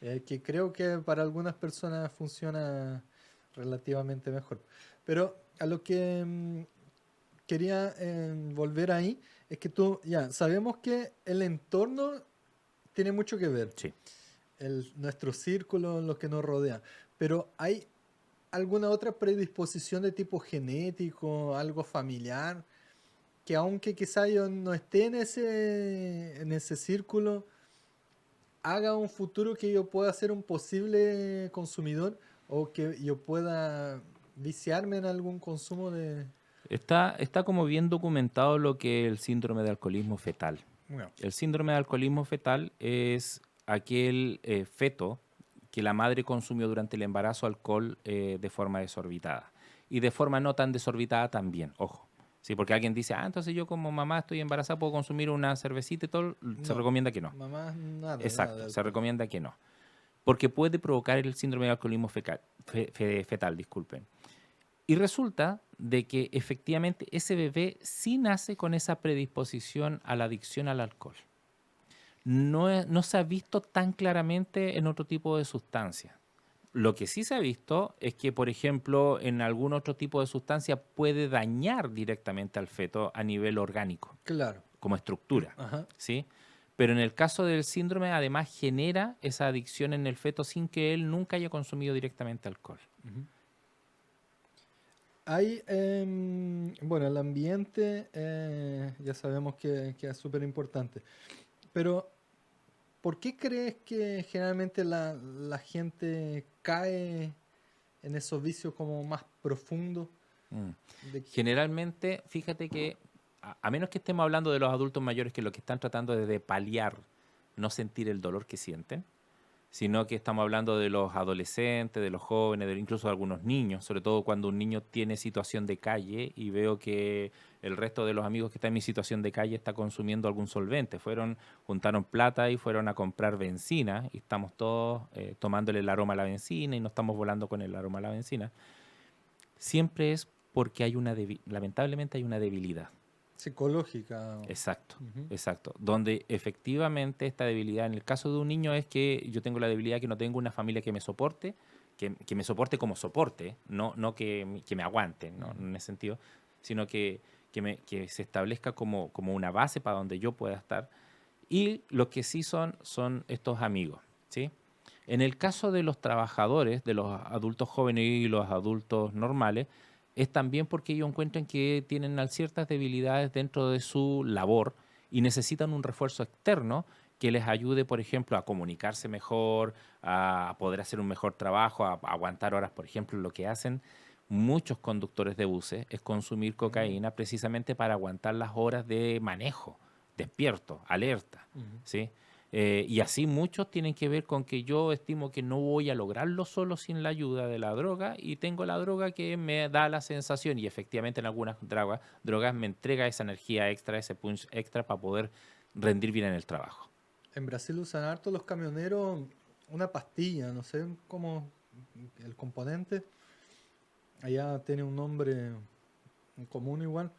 que creo que para algunas personas funciona relativamente mejor. Pero a lo que quería volver ahí es que tú, ya, sabemos que el entorno tiene mucho que ver, Sí. nuestro círculo, lo que nos rodea, pero hay alguna otra predisposición de tipo genético, algo familiar, que aunque quizá yo no esté en ese círculo, haga un futuro que yo pueda ser un posible consumidor o que yo pueda viciarme en algún consumo de... Está como bien documentado lo que es el síndrome de alcoholismo fetal. Bueno, El síndrome de alcoholismo fetal es aquel feto que la madre consumió durante el embarazo alcohol de forma desorbitada. Y de forma no tan desorbitada también, ojo. Sí, porque alguien dice, entonces yo como mamá estoy embarazada, puedo consumir una cervecita y todo, se No, recomienda que no. mamá, nada de Exacto, se alcohol. recomienda que no. Porque puede provocar el síndrome de alcoholismo fetal, disculpen. Y resulta de que efectivamente ese bebé sí nace con esa predisposición a la adicción al alcohol. No se ha visto tan claramente en otro tipo de sustancias. Lo que sí se ha visto es que, por ejemplo, en algún otro tipo de sustancia puede dañar directamente al feto a nivel orgánico, Claro. como estructura, Ajá. ¿sí? Pero en el caso del síndrome, además genera esa adicción en el feto sin que él nunca haya consumido directamente alcohol. Ujú. Hay, bueno, el ambiente ya sabemos que es súper importante, pero ¿por qué crees que generalmente la gente cae en esos vicios como más profundos? Mm. De, Generalmente, fíjate que, a menos que estemos hablando de los adultos mayores que lo que están tratando es de paliar, no sentir el dolor que sienten, sino que estamos hablando de los adolescentes, de los jóvenes, incluso de algunos niños, sobre todo cuando un niño tiene situación de calle y veo que el resto de los amigos que están en mi situación de calle está consumiendo algún solvente. Juntaron plata y fueron a comprar benzina y estamos todos tomándole el aroma a la benzina y no estamos volando con el aroma a la benzina. Siempre es porque lamentablemente hay una debilidad. psicológica. Exacto, Ujú. exacto. Donde efectivamente esta debilidad, en el caso de un niño, es que yo tengo la debilidad que no tengo una familia que me soporte, que me soporte como soporte, no que me aguante, ¿no? Ujú. En ese sentido, sino que se establezca como una base para donde yo pueda estar. Y lo que sí son estos amigos, ¿sí? En el caso de los trabajadores, de los adultos jóvenes y los adultos normales, es también porque ellos encuentran que tienen ciertas debilidades dentro de su labor y necesitan un refuerzo externo que les ayude, por ejemplo, a comunicarse mejor, a poder hacer un mejor trabajo, a aguantar horas. Por ejemplo, lo que hacen muchos conductores de buses es consumir Mm. cocaína precisamente para aguantar las horas de manejo, despierto, alerta, Ujú. ¿sí? Y así muchos tienen que ver con que yo estimo que no voy a lograrlo solo sin la ayuda de la droga y tengo la droga que me da la sensación y efectivamente en algunas drogas me entrega esa energía extra, ese punch extra para poder rendir bien en el trabajo. En Brasil usan harto los camioneros una pastilla, no sé cómo el componente. Allá tiene un nombre en común igual.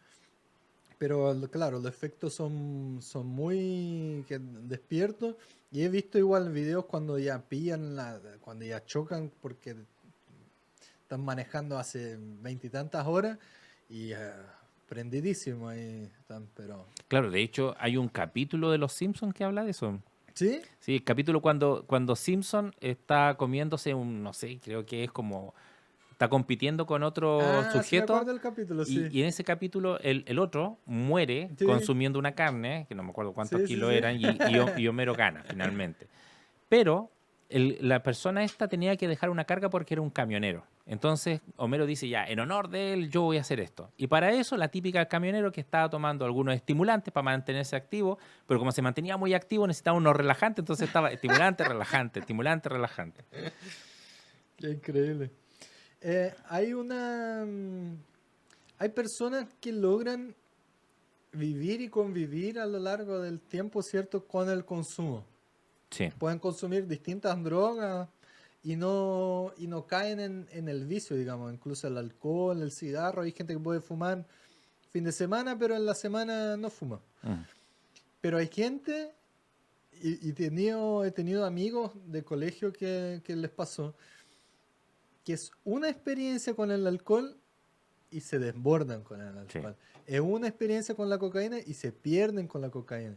Pero claro, los efectos son muy despiertos. Y he visto igual videos cuando ya pillan, cuando ya chocan porque están manejando hace veintitantas horas y prendidísimo ahí están, pero... Claro, de hecho hay un capítulo de Los Simpsons que habla de eso. ¿Sí? Sí, el capítulo cuando Simpson está comiéndose no sé, creo que es como, está compitiendo con otro Ah, sí me sujeto. acuerdo del capítulo, sí. Y en ese capítulo el otro muere Sí, consumiendo una carne, que no me acuerdo cuántos sí, sí, kilos sí. eran, y Homero gana finalmente. Pero la persona esta tenía que dejar una carga porque era un camionero. Entonces Homero dice, ya, en honor de él yo voy a hacer esto. Y para eso la típica camionero que estaba tomando algunos estimulantes para mantenerse activo, pero como se mantenía muy activo necesitaba unos relajantes, entonces estaba estimulante, relajante, estimulante, relajante. Qué increíble. Hay una... hay personas que logran vivir y convivir a lo largo del tiempo, ¿cierto? Con el consumo. Sí. Pueden consumir distintas drogas y no caen en el vicio, digamos. Incluso el alcohol, el cigarro. Hay gente que puede fumar fin de semana, pero en la semana no fuma. Mm. Pero hay gente, he tenido amigos de colegio que les pasó, que es una experiencia con el alcohol y se desbordan con el Sí. alcohol. Es una experiencia con la cocaína y se pierden con la cocaína.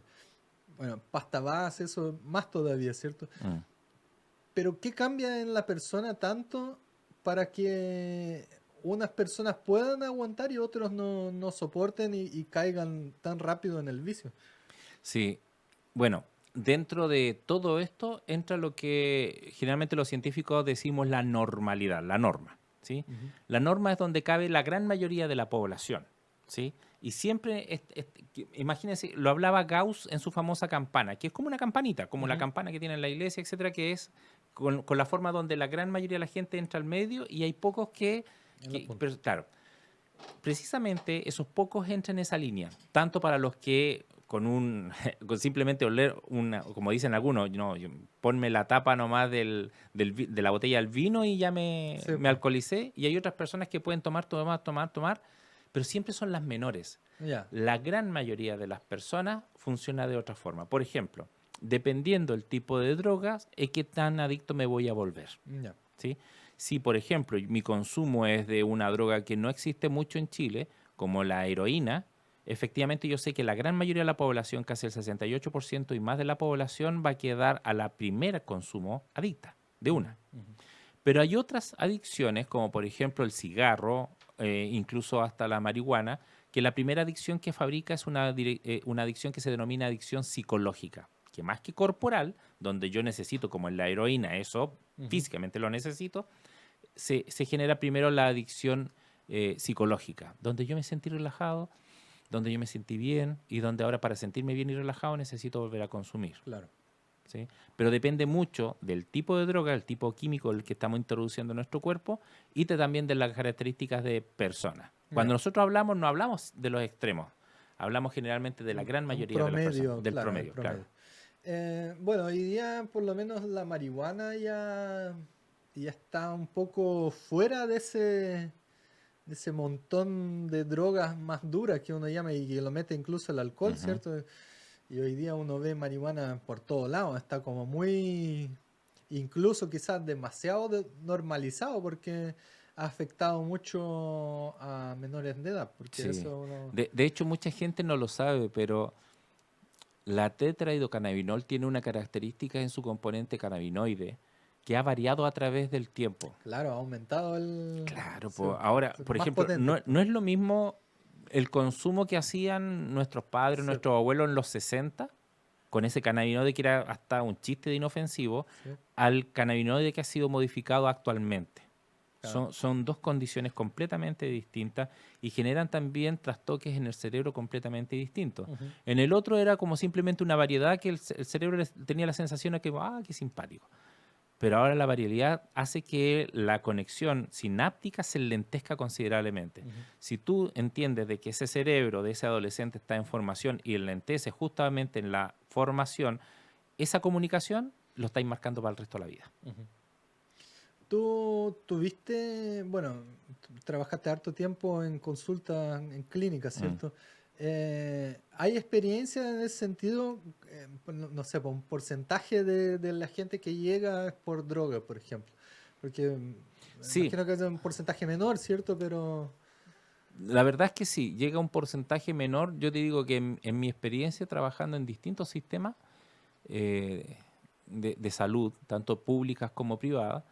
Bueno, pasta base, eso más todavía, ¿cierto? Mm. Pero ¿qué cambia en la persona tanto para que unas personas puedan aguantar y otros no soporten y caigan tan rápido en el vicio? Sí, bueno, dentro de todo esto entra lo que generalmente los científicos decimos la normalidad, la norma, ¿sí? Ujú. La norma es donde cabe la gran mayoría de la población, ¿sí? Y siempre, imagínense, lo hablaba Gauss en su famosa campana, que es como una campanita, como la Ujú. campana que tiene en la iglesia, etcétera, que es con la forma donde la gran mayoría de la gente entra al medio y hay pocos pero, claro, precisamente esos pocos entran en esa línea, tanto para los que con simplemente oler como dicen algunos, no, ponme la tapa nomás de la botella del vino y ya Sí, me pues. alcoholicé, y hay otras personas que pueden tomar, pero siempre son las menores. Ya, La gran mayoría de las personas funciona de otra forma. Por ejemplo, dependiendo del tipo de drogas, es qué tan adicto me voy a volver. ya. ¿Sí? Si, por ejemplo, mi consumo es de una droga que no existe mucho en Chile, como la heroína, efectivamente yo sé que la gran mayoría de la población, casi el 68% y más de la población, va a quedar a la primera consumo adicta, de una. Ujú. Pero hay otras adicciones, como por ejemplo el cigarro, incluso hasta la marihuana, que la primera adicción que fabrica es una adicción que se denomina adicción psicológica, que más que corporal, donde yo necesito, como en la heroína, eso Ujú. físicamente lo necesito, se genera primero la adicción psicológica, donde yo me sentí relajado, donde yo me sentí bien y donde ahora para sentirme bien y relajado necesito volver a consumir. Claro. ¿Sí? Pero depende mucho del tipo de droga, el tipo químico el que estamos introduciendo en nuestro cuerpo y también de las características de personas. Cuando Ya. nosotros hablamos, no hablamos de los extremos, hablamos generalmente de la gran Un mayoría de las personas, promedio, del claro, el promedio, claro. promedio. Bueno, hoy día por lo menos la marihuana ya está un poco fuera de ese montón de drogas más duras que uno llama y que lo mete incluso el alcohol, Ujú. ¿cierto? Y hoy día uno ve marihuana por todos lados, está como muy, incluso quizás demasiado normalizado porque ha afectado mucho a menores de edad, porque Sí. eso uno... De hecho, mucha gente no lo sabe, pero la tetrahidrocannabinol tiene una característica en su componente cannabinoide que ha variado a través del tiempo. Claro, ha aumentado Claro, sí, pues ahora, por más ejemplo, potente. no es lo mismo el consumo que hacían nuestros padres, Sí, nuestros abuelos en los 60, con ese cannabinoide que era hasta un chiste de inofensivo, sí, al cannabinoide que ha sido modificado actualmente. claro. Son dos condiciones completamente distintas y generan también trastoques en el cerebro completamente distintos. Ujú. En el otro era como simplemente una variedad que el cerebro tenía la sensación de que, qué simpático. Pero ahora la variabilidad hace que la conexión sináptica se lentezca considerablemente. Ujú. Si tú entiendes de que ese cerebro de ese adolescente está en formación y lentece justamente en la formación, esa comunicación lo estáis marcando para el resto de la vida. Ujú. Tú tuviste, bueno, trabajaste harto tiempo en consulta en clínica, Mm. ¿cierto? ¿Hay experiencia en ese sentido? Pues no sé, por un porcentaje de la gente que llega por droga, por ejemplo. Porque me Sí, imagino que es un porcentaje menor, ¿cierto? Pero... la verdad es que sí, llega a un porcentaje menor. Yo te digo que en mi experiencia trabajando en distintos sistemas eh, de salud, tanto públicas como privadas,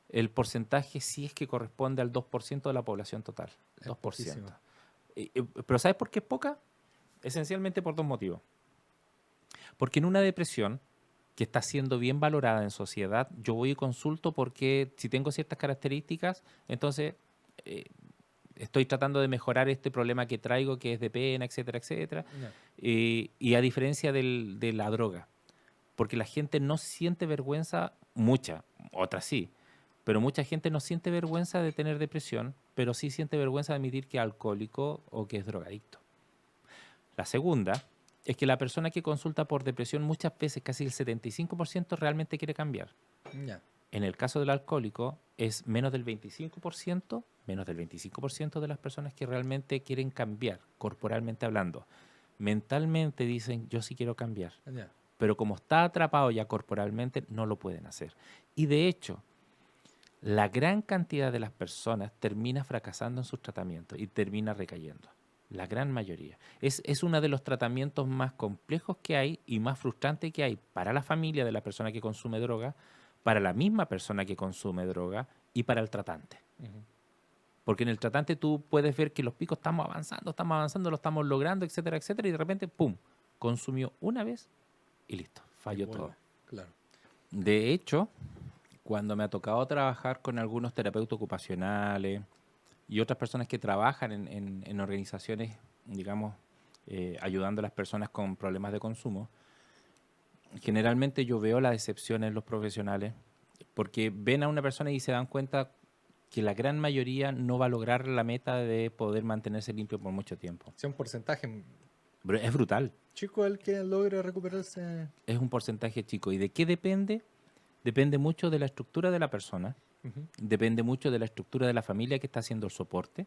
el porcentaje sí es que corresponde al 2% de la población total, Es 2%. poquísimo. Pero ¿sabes por qué es poca? Esencialmente por dos motivos. Porque en una depresión que está siendo bien valorada en sociedad, yo voy y consulto porque si tengo ciertas características, entonces eh, estoy tratando de mejorar este problema que traigo, que es de pena, etcétera, etcétera. Ya. Y a diferencia de la droga, porque la gente no siente vergüenza, mucha, otras sí, pero mucha gente no siente vergüenza de tener depresión, pero sí siente vergüenza de admitir que es alcohólico o que es drogadicto. La segunda es que la persona que consulta por depresión muchas veces, casi el 75%, realmente quiere cambiar. Ya. En el caso del alcohólico es menos del 25% de las personas que realmente quieren cambiar, corporalmente hablando. Mentalmente dicen, yo sí quiero cambiar, Ya. pero como está atrapado ya corporalmente, no lo pueden hacer. Y de hecho, la gran cantidad de las personas termina fracasando en sus tratamientos y termina recayendo. La gran mayoría. Es uno de los tratamientos más complejos que hay y más frustrantes que hay para la familia de la persona que consume droga, para la misma persona que consume droga y para el tratante. Ujú. Porque en el tratante tú puedes ver que los picos estamos avanzando, lo estamos logrando, etcétera, etcétera, y de repente, ¡pum!, consumió una vez y listo, Y falló todo. vuelve. Claro. De hecho, cuando me ha tocado trabajar con algunos terapeutas ocupacionales y otras personas que trabajan en organizaciones, digamos, ayudando a las personas con problemas de consumo, generalmente yo veo la decepción en los profesionales porque ven a una persona y se dan cuenta que la gran mayoría no va a lograr la meta de poder mantenerse limpio por mucho tiempo. Es un porcentaje Pero es brutal, chico el que logre recuperarse. es un porcentaje chico. ¿Y de qué depende? Depende mucho de la estructura de la persona, Ujú. depende mucho de la estructura de la familia que está haciendo el soporte,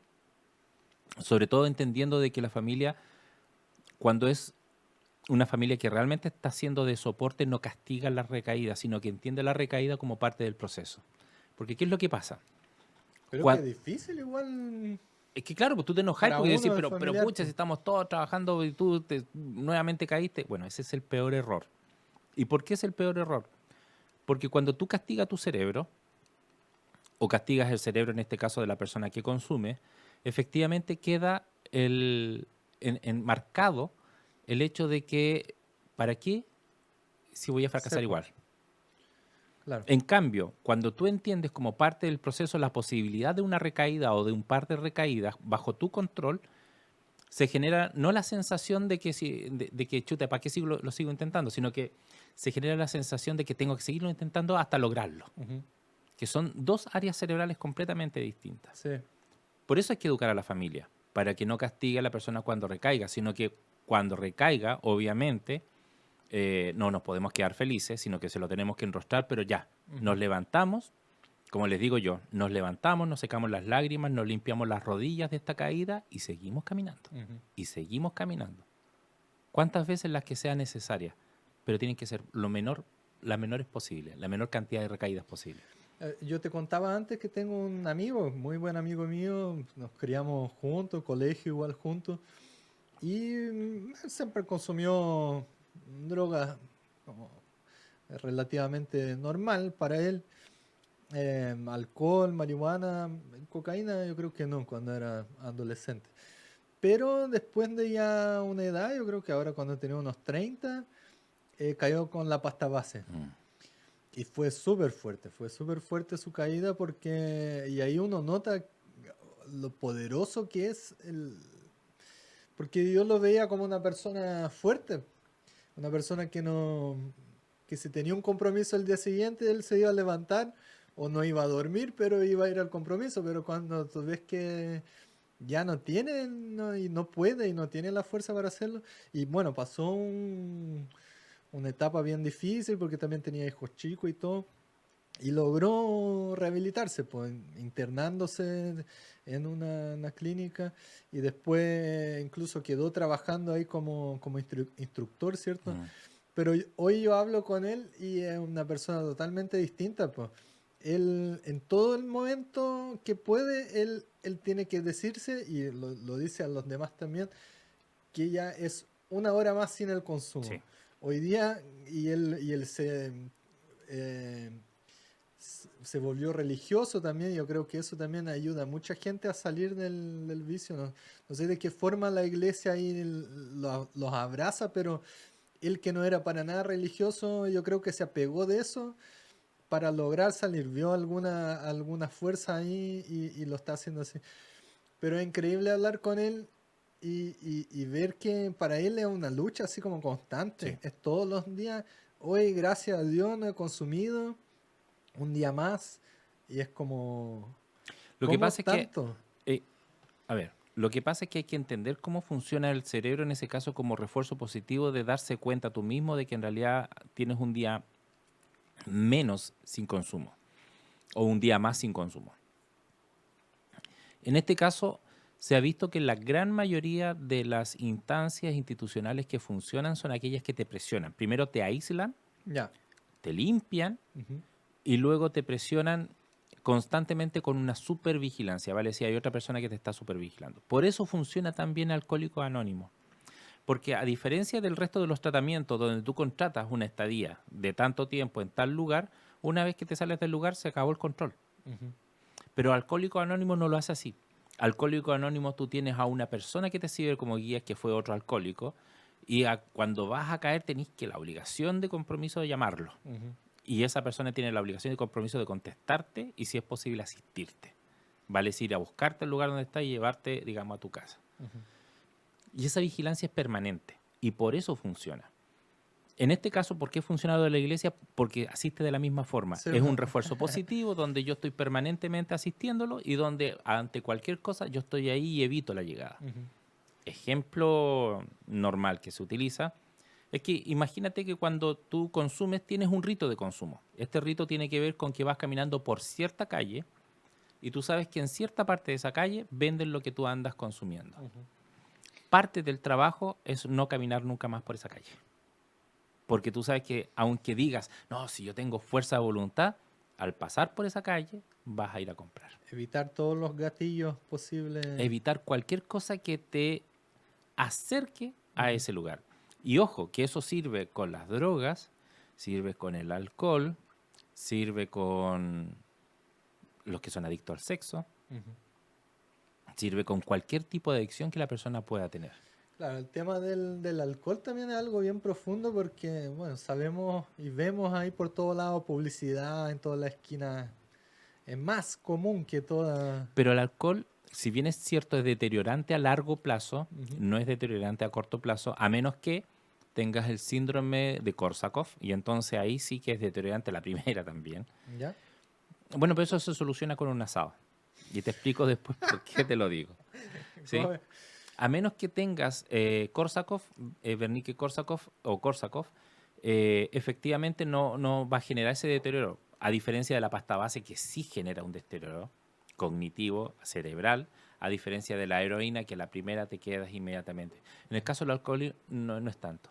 sobre todo entendiendo de que la familia, cuando es una familia que realmente está haciendo de soporte, no castiga las recaídas, sino que entiende la recaída como parte del proceso. Porque ¿qué es lo que pasa? Creo que Cuan- es difícil igual Es que claro, pues tú te enojas para porque decís, uno de pero familiar, pucha, si pues. estamos todos trabajando y tú nuevamente caíste. Bueno, ese es el peor error. ¿Y por qué es el peor error? Porque cuando tú castigas tu cerebro, o castigas el cerebro, en este caso de la persona que consume, efectivamente queda marcado el hecho de que, ¿para qué si voy a fracasar Sepo, igual? claro. En cambio, cuando tú entiendes como parte del proceso la posibilidad de una recaída o de un par de recaídas bajo tu control, se genera no la sensación de que, de que chuta, ¿para qué sigo, lo sigo intentando? Sino que se genera la sensación de que tengo que seguirlo intentando hasta lograrlo, Ujú. que son dos áreas cerebrales completamente distintas. Sí. Por eso hay que educar a la familia, para que no castigue a la persona cuando recaiga, sino que cuando recaiga, obviamente, no nos podemos quedar felices, sino que se lo tenemos que enrostrar, pero ya, nos Ujú. levantamos, como les digo yo, nos levantamos, nos secamos las lágrimas, nos limpiamos las rodillas de esta caída y seguimos caminando. Ujú. Y seguimos caminando. ¿Cuántas veces las que sean necesarias? Pero tienen que ser las menores posibles, la menor cantidad de recaídas posible. Yo te contaba antes que tengo un amigo, muy buen amigo mío, nos criamos juntos, colegio igual juntos, y él siempre consumió drogas como relativamente normal para él, alcohol, marihuana, cocaína, yo creo que no, cuando era adolescente. Pero después de ya una edad, yo creo que ahora cuando tenía unos 30, cayó con la pasta base. Mm. Y fue súper fuerte su caída porque, y ahí uno nota lo poderoso que es porque yo lo veía como una persona fuerte, una persona que no, que si tenía un compromiso el día siguiente, él se iba a levantar o no iba a dormir, pero iba a ir al compromiso, pero cuando tú ves que ya no tiene y no puede y no tiene la fuerza para hacerlo, y bueno, pasó una etapa bien difícil porque también tenía hijos chicos y todo. Y logró rehabilitarse, pues, internándose en una clínica y después incluso quedó trabajando ahí como instructor, ¿cierto? Mm. Pero hoy yo hablo con él y es una persona totalmente distinta, pues. Él, en todo el momento que puede, él tiene que decirse, y lo dice a los demás también, que ya es una hora más sin el consumo. Sí. Hoy día, y él eh, se volvió religioso también. Yo creo que eso también ayuda a mucha gente a salir del vicio. No, no sé de qué forma la iglesia ahí los abraza, pero él que no era para nada religioso, yo creo que se apegó de eso para lograr salir. Vio alguna fuerza ahí y lo está haciendo así. Pero es increíble hablar con él y ver que para él es una lucha así como Sí. constante. Es todos los días. Hoy, gracias a Dios, no he consumido un día más y es como, Lo que ¿cómo pasa es que, tanto? eh, a ver, lo que pasa es que hay que entender cómo funciona el cerebro en ese caso como refuerzo positivo de darse cuenta tú mismo de que en realidad tienes un día menos sin consumo o un día más sin consumo. En este caso, se ha visto que la gran mayoría de las instancias institucionales que funcionan son aquellas que te presionan. Primero te aíslan, Ya. te limpian Ujú. y luego te presionan constantemente con una supervigilancia, ¿vale? Si hay otra persona que te está supervigilando. Por eso funciona tan bien Alcohólicos Anónimos. Porque a diferencia del resto de los tratamientos donde tú contratas una estadía de tanto tiempo en tal lugar, una vez que te sales del lugar se acabó el control. Ujú. Pero Alcohólico Anónimo no lo hace así. Alcohólico Anónimo tú tienes a una persona que te sirve como guía, que fue otro alcohólico, y cuando vas a caer tenés que la obligación de compromiso de llamarlo. Ujú. Y esa persona tiene la obligación de compromiso de contestarte y si es posible asistirte. Vale, es ir a buscarte al lugar donde estás y llevarte, digamos, a tu casa. Ujú. Y esa vigilancia es permanente y por eso funciona. En este caso, ¿por qué he funcionado de la iglesia? Porque asiste de la misma forma. Sí, Es po. un refuerzo positivo donde yo estoy permanentemente asistiéndolo y donde ante cualquier cosa yo estoy ahí y evito la llegada. Ujú. Ejemplo normal que se utiliza es que imagínate que cuando tú consumes tienes un rito de consumo. Este rito tiene que ver con que vas caminando por cierta calle y tú sabes que en cierta parte de esa calle venden lo que tú andas consumiendo. Ujú. Parte del trabajo es no caminar nunca más por esa calle. Porque tú sabes que aunque digas, no, si yo tengo fuerza de voluntad, al pasar por esa calle vas a ir a comprar. Evitar todos los gatillos posibles. Evitar cualquier cosa que te acerque a Ujú. ese lugar. Y ojo, que eso sirve con las drogas, sirve con el alcohol, sirve con los que son adictos al sexo, Ujú. sirve con cualquier tipo de adicción que la persona pueda tener. Claro, el tema del alcohol también es algo bien profundo porque, bueno, sabemos y vemos ahí por todos lados publicidad en todas las esquinas. Es más común que toda... Pero el alcohol, si bien es cierto, es deteriorante a largo plazo, Ujú. no es deteriorante a corto plazo, a menos que tengas el síndrome de Korsakoff, y entonces ahí sí que es deteriorante la primera también. ¿Ya? Bueno, pero eso se soluciona con un asado. Y te explico después por qué te lo digo. ¿Sí? ¿Cómo es? A menos que tengas Korsakoff, Wernicke-Korsakoff o Korsakoff, efectivamente no va a generar ese deterioro, a diferencia de la pasta base que sí genera un deterioro cognitivo, cerebral, a diferencia de la heroína que la primera te quedas inmediatamente. En el caso del alcohol no es tanto.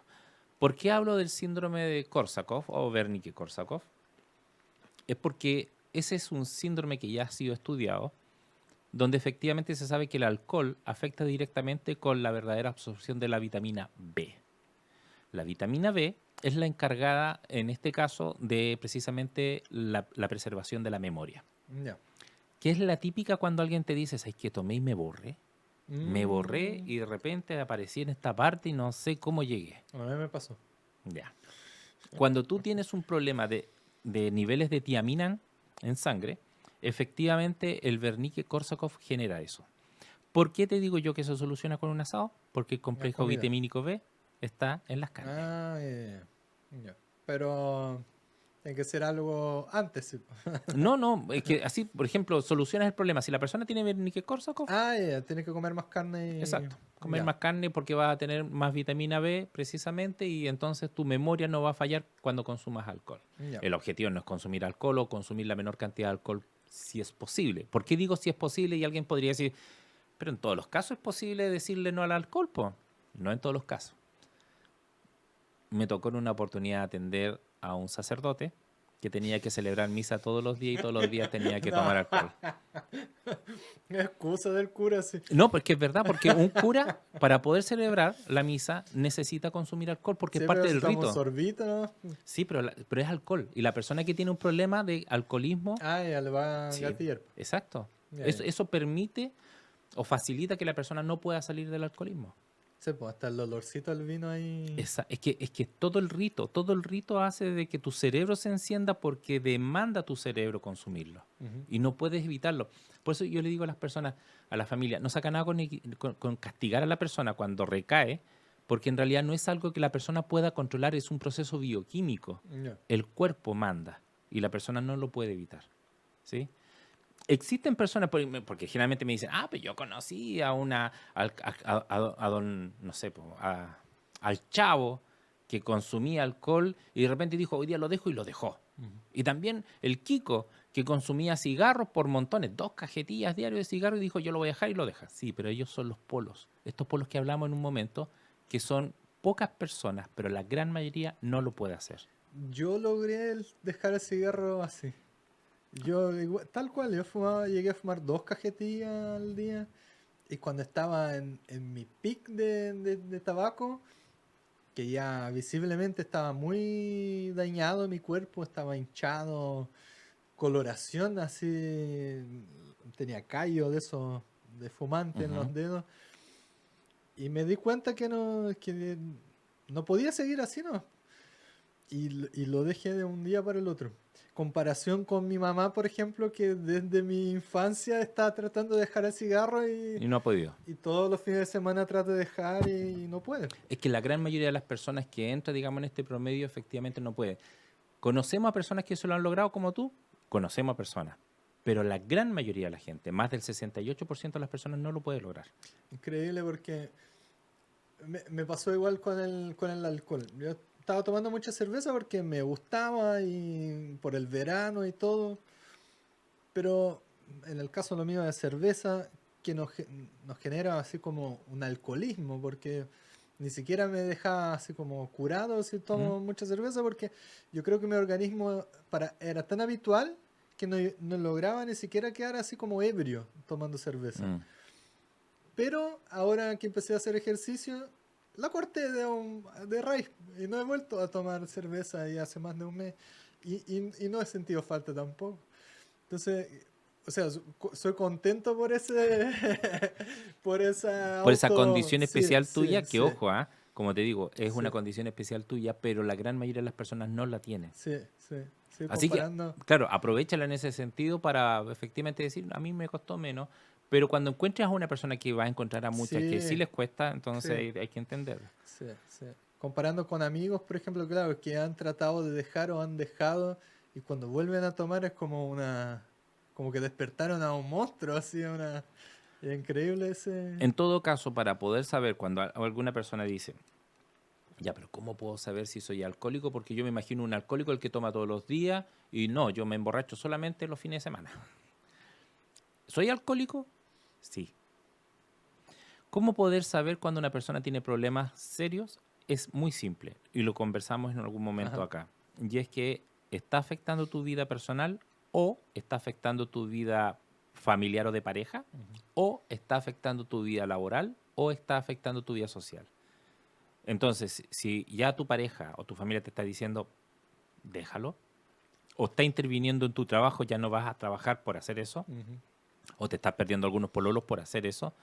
¿Por qué hablo del síndrome de Korsakoff o Wernicke-Korsakoff? Es porque ese es un síndrome que ya ha sido estudiado, donde efectivamente se sabe que el alcohol afecta directamente con la verdadera absorción de la vitamina B. La vitamina B es la encargada, en este caso, de precisamente la preservación de la memoria. Ya. Que es la típica cuando alguien te dice, ¿sabes qué? Tomé y me borré. Me borré Mm, y de repente aparecí en esta parte y no sé cómo llegué. a mí me pasó. Ya. Cuando tú tienes un problema de niveles de tiamina en sangre, efectivamente el Wernicke-Korsakoff genera eso. ¿Por qué te digo yo que se soluciona con un asado? Porque el La complejo comida. vitamínico B está en las carnes. Ah, ya. Pero tiene que ser algo antes, sí. No, es que así, por ejemplo, solucionas el problema. Si la persona tiene Wernicke-Korsakoff, Ah, ya, tiene que comer más carne exacto, y... comer Ya, más carne porque vas a tener más vitamina B precisamente y entonces tu memoria no va a fallar cuando consumas alcohol. ya. El objetivo no es consumir alcohol o consumir la menor cantidad de alcohol si es posible. ¿Por qué digo si es posible? Y alguien podría decir, pero en todos los casos es posible decirle no al alcohol, po. No en todos los casos. Me tocó en una oportunidad atender a un sacerdote que tenía que celebrar misa todos los días y todos los días tenía que No, tomar alcohol. excusa del cura, sí. No, porque es verdad, porque un cura, para poder celebrar la misa, necesita consumir alcohol porque es Sí, pero parte si del estamos rito. sorbito, ¿no? Sí, pero es alcohol. Y la persona que tiene un problema de alcoholismo, Ah, ya le va a sí, gatillar. exacto. Ya, Eso, ya. eso permite o facilita que la persona no pueda salir del alcoholismo. Sí, pues hasta el olorcito del vino ahí. Es que todo el rito hace de que tu cerebro se encienda porque demanda tu cerebro consumirlo. Ujú. Y no puedes evitarlo. Por eso yo le digo a las personas, a la familia, no saca nada con castigar a la persona cuando recae, porque en realidad no es algo que la persona pueda controlar, es un proceso bioquímico. Ya. El cuerpo manda y la persona no lo puede evitar. ¿Sí? Existen personas, porque generalmente me dicen, pues yo conocí a una, a don, no sé, al chavo que consumía alcohol y de repente dijo, hoy día lo dejo y lo dejó. Ujú. Y también el Kiko que consumía cigarros por montones, 2 cajetillas diarias de cigarros y dijo, yo lo voy a dejar y lo deja. Sí, pero ellos son los polos, estos polos que hablamos en un momento, que son pocas personas, pero la gran mayoría no lo puede hacer. Yo logré dejar el cigarro así. Tal cual, yo fumaba, llegué a fumar 2 cajetillas al día. Y cuando estaba en mi pic de tabaco, que ya visiblemente estaba muy dañado mi cuerpo, estaba hinchado, coloración así, tenía callo de esos de fumante en Ujú. los dedos. Y me di cuenta que no podía seguir así, ¿no? Y lo dejé de un día para el otro. comparación con mi mamá, por ejemplo, que desde mi infancia está tratando de dejar el cigarro Y no ha podido. y todos los fines de semana trata de dejar y no puede. Es que la gran mayoría de las personas que entran, digamos, en este promedio, efectivamente no puede. ¿Conocemos a personas que se lo han logrado como tú? Conocemos a personas. Pero la gran mayoría de la gente, más del 68% de las personas no lo puede lograr. Increíble porque me pasó igual con el alcohol. Yo estaba tomando mucha cerveza porque me gustaba y por el verano y todo. Pero en el caso lo mío de cerveza, que nos genera así como un alcoholismo, porque ni siquiera me deja así como curado si ¿Mm? tomo mucha cerveza, porque yo creo que mi organismo era tan habitual que no lograba ni siquiera quedar así como ebrio tomando cerveza. Mm. Pero ahora que empecé a hacer ejercicio, la corté de raíz y no he vuelto a tomar cerveza ya hace más de un mes y no he sentido falta tampoco. Entonces, o sea, soy contento por ese, por esa Por esa auto, condición sí, especial sí, tuya, que sí, ojo, como te digo, es sí, una condición especial tuya, pero la gran mayoría de las personas no la tienen. sí, sí, sí, Así que, comparando, claro, aprovéchala en ese sentido para efectivamente decir, a mí me costó menos, pero cuando encuentres a una persona que va a encontrar a muchas que sí sí, les cuesta, entonces sí, hay que entenderlo. sí, sí. Comparando con amigos, por ejemplo, claro, que han tratado de dejar o han dejado y cuando vuelven a tomar es como como que despertaron a un monstruo, así, es increíble ese, En todo caso, para poder saber cuando alguna persona dice, ya, pero ¿cómo puedo saber si soy alcohólico? Porque yo me imagino un alcohólico el que toma todos los días y no, yo me emborracho solamente los fines de semana. ¿Soy alcohólico? Sí. ¿Cómo poder saber cuando una persona tiene problemas serios? Es muy simple y lo conversamos en algún momento ajá, acá. Y es que está afectando tu vida personal o está afectando tu vida familiar o de pareja ujú, o está afectando tu vida laboral o está afectando tu vida social. Entonces, si ya tu pareja o tu familia te está diciendo, déjalo, o está interviniendo en tu trabajo, ya no vas a trabajar por hacer eso, ujú, o te estás perdiendo algunos pololos por hacer eso,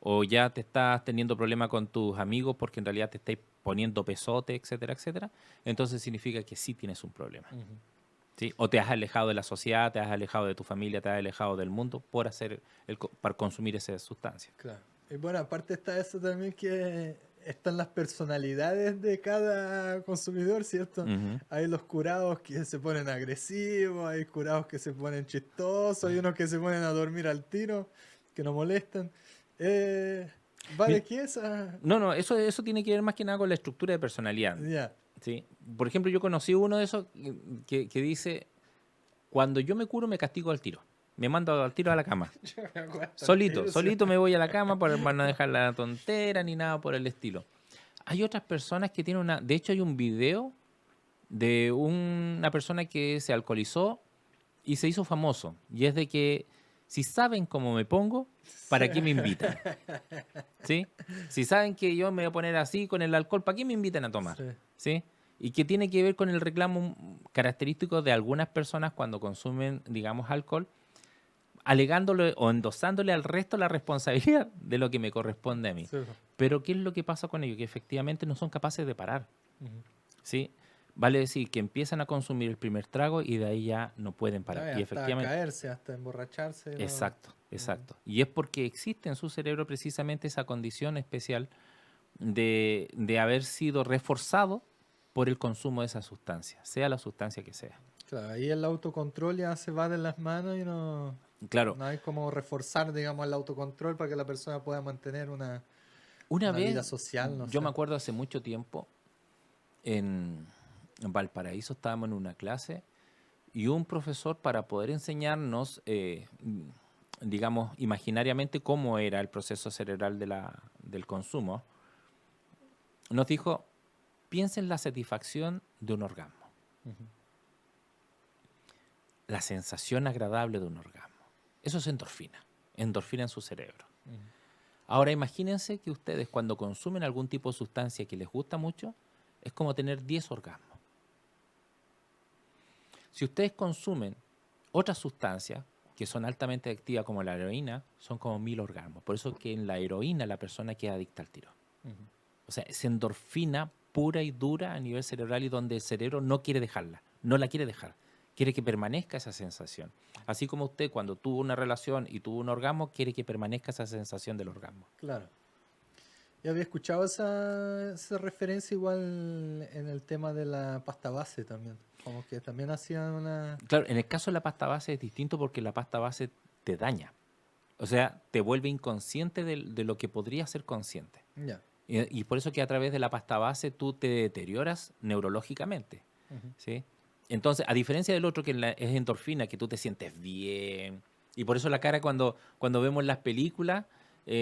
o ya te estás teniendo problemas con tus amigos porque en realidad te estáis poniendo pesote, etcétera, etcétera, entonces significa que sí tienes un problema. ujú. ¿Sí? O te has alejado de la sociedad, te has alejado de tu familia, te has alejado del mundo por hacer para consumir esa sustancia. Claro. Y bueno, aparte está eso también que están las personalidades de cada consumidor, ¿cierto? Ujú. Hay los curados que se ponen agresivos, hay curados que se ponen chistosos, hay unos que se ponen a dormir al tiro, que no molestan. ¿Va de Mira, qué esa? no, no, eso tiene que ver más que nada con la estructura de personalidad. Ya. ¿Sí? Por ejemplo, yo conocí uno de esos que dice, cuando yo me curo me castigo al tiro. Me mando al tiro a la cama. Yo me acuerdo al Solito, tiro, sí. solito me voy a la cama para no dejar la tontera ni nada por el estilo. Hay otras personas que tienen una... De hecho, hay un video de una persona que se alcoholizó y se hizo famoso. Y es de que si saben cómo me pongo, Sí. ¿para qué me invitan? ¿Sí? Si saben que yo me voy a poner así con el alcohol, ¿para qué me invitan a tomar? Sí. ¿Sí? Y que tiene que ver con el reclamo característico de algunas personas cuando consumen, digamos, alcohol, alegándole o endosándole al resto la responsabilidad de lo que me corresponde a mí. Sí. Pero ¿qué es lo que pasa con ellos? Que efectivamente no son capaces de parar, Ujú. ¿sí? Vale decir que empiezan a consumir el primer trago y de ahí ya no pueden No, parar. y Y hasta efectivamente, caerse, hasta emborracharse. No. exacto, Ujú. exacto. Y es porque existe en su cerebro precisamente esa condición especial de haber sido reforzado por el consumo de esa sustancia, sea la sustancia que sea. Claro, ahí el autocontrol ya se va de las manos y Claro, no hay como reforzar, digamos, el autocontrol para que la persona pueda mantener una una vez, vida social, no yo me sé. acuerdo hace mucho tiempo, en Valparaíso estábamos en una clase y un profesor para poder enseñarnos, digamos, imaginariamente cómo era el proceso cerebral del consumo, nos dijo, piensa en la satisfacción de un orgasmo, Ujú, la sensación agradable de un orgasmo. Eso es endorfina en su cerebro. ujú. Ahora imagínense que ustedes cuando consumen algún tipo de sustancia que les gusta mucho, es como tener 10 orgasmos. Si ustedes consumen otras sustancias que son altamente adictivas como la heroína, son como 1000 orgasmos. Por eso que en la heroína la persona queda adicta al tiro. Ujú. O sea, es endorfina pura y dura a nivel cerebral y donde el cerebro no quiere dejarla, no la quiere dejar. quiere que permanezca esa sensación. Así como usted cuando tuvo una relación y tuvo un orgasmo, quiere que permanezca esa sensación del orgasmo. Claro. Yo había escuchado esa referencia igual en el tema de la pasta base también. Como que también hacían una... Claro, en el caso de la pasta base es distinto porque la pasta base te daña. O sea, te vuelve inconsciente de lo que podría ser consciente. Ya. Y por eso que a través de la pasta base tú te deterioras neurológicamente. Ujú. ¿Sí? Entonces, a diferencia del otro que es endorfina, que tú te sientes bien, y por eso la cara cuando vemos las películas,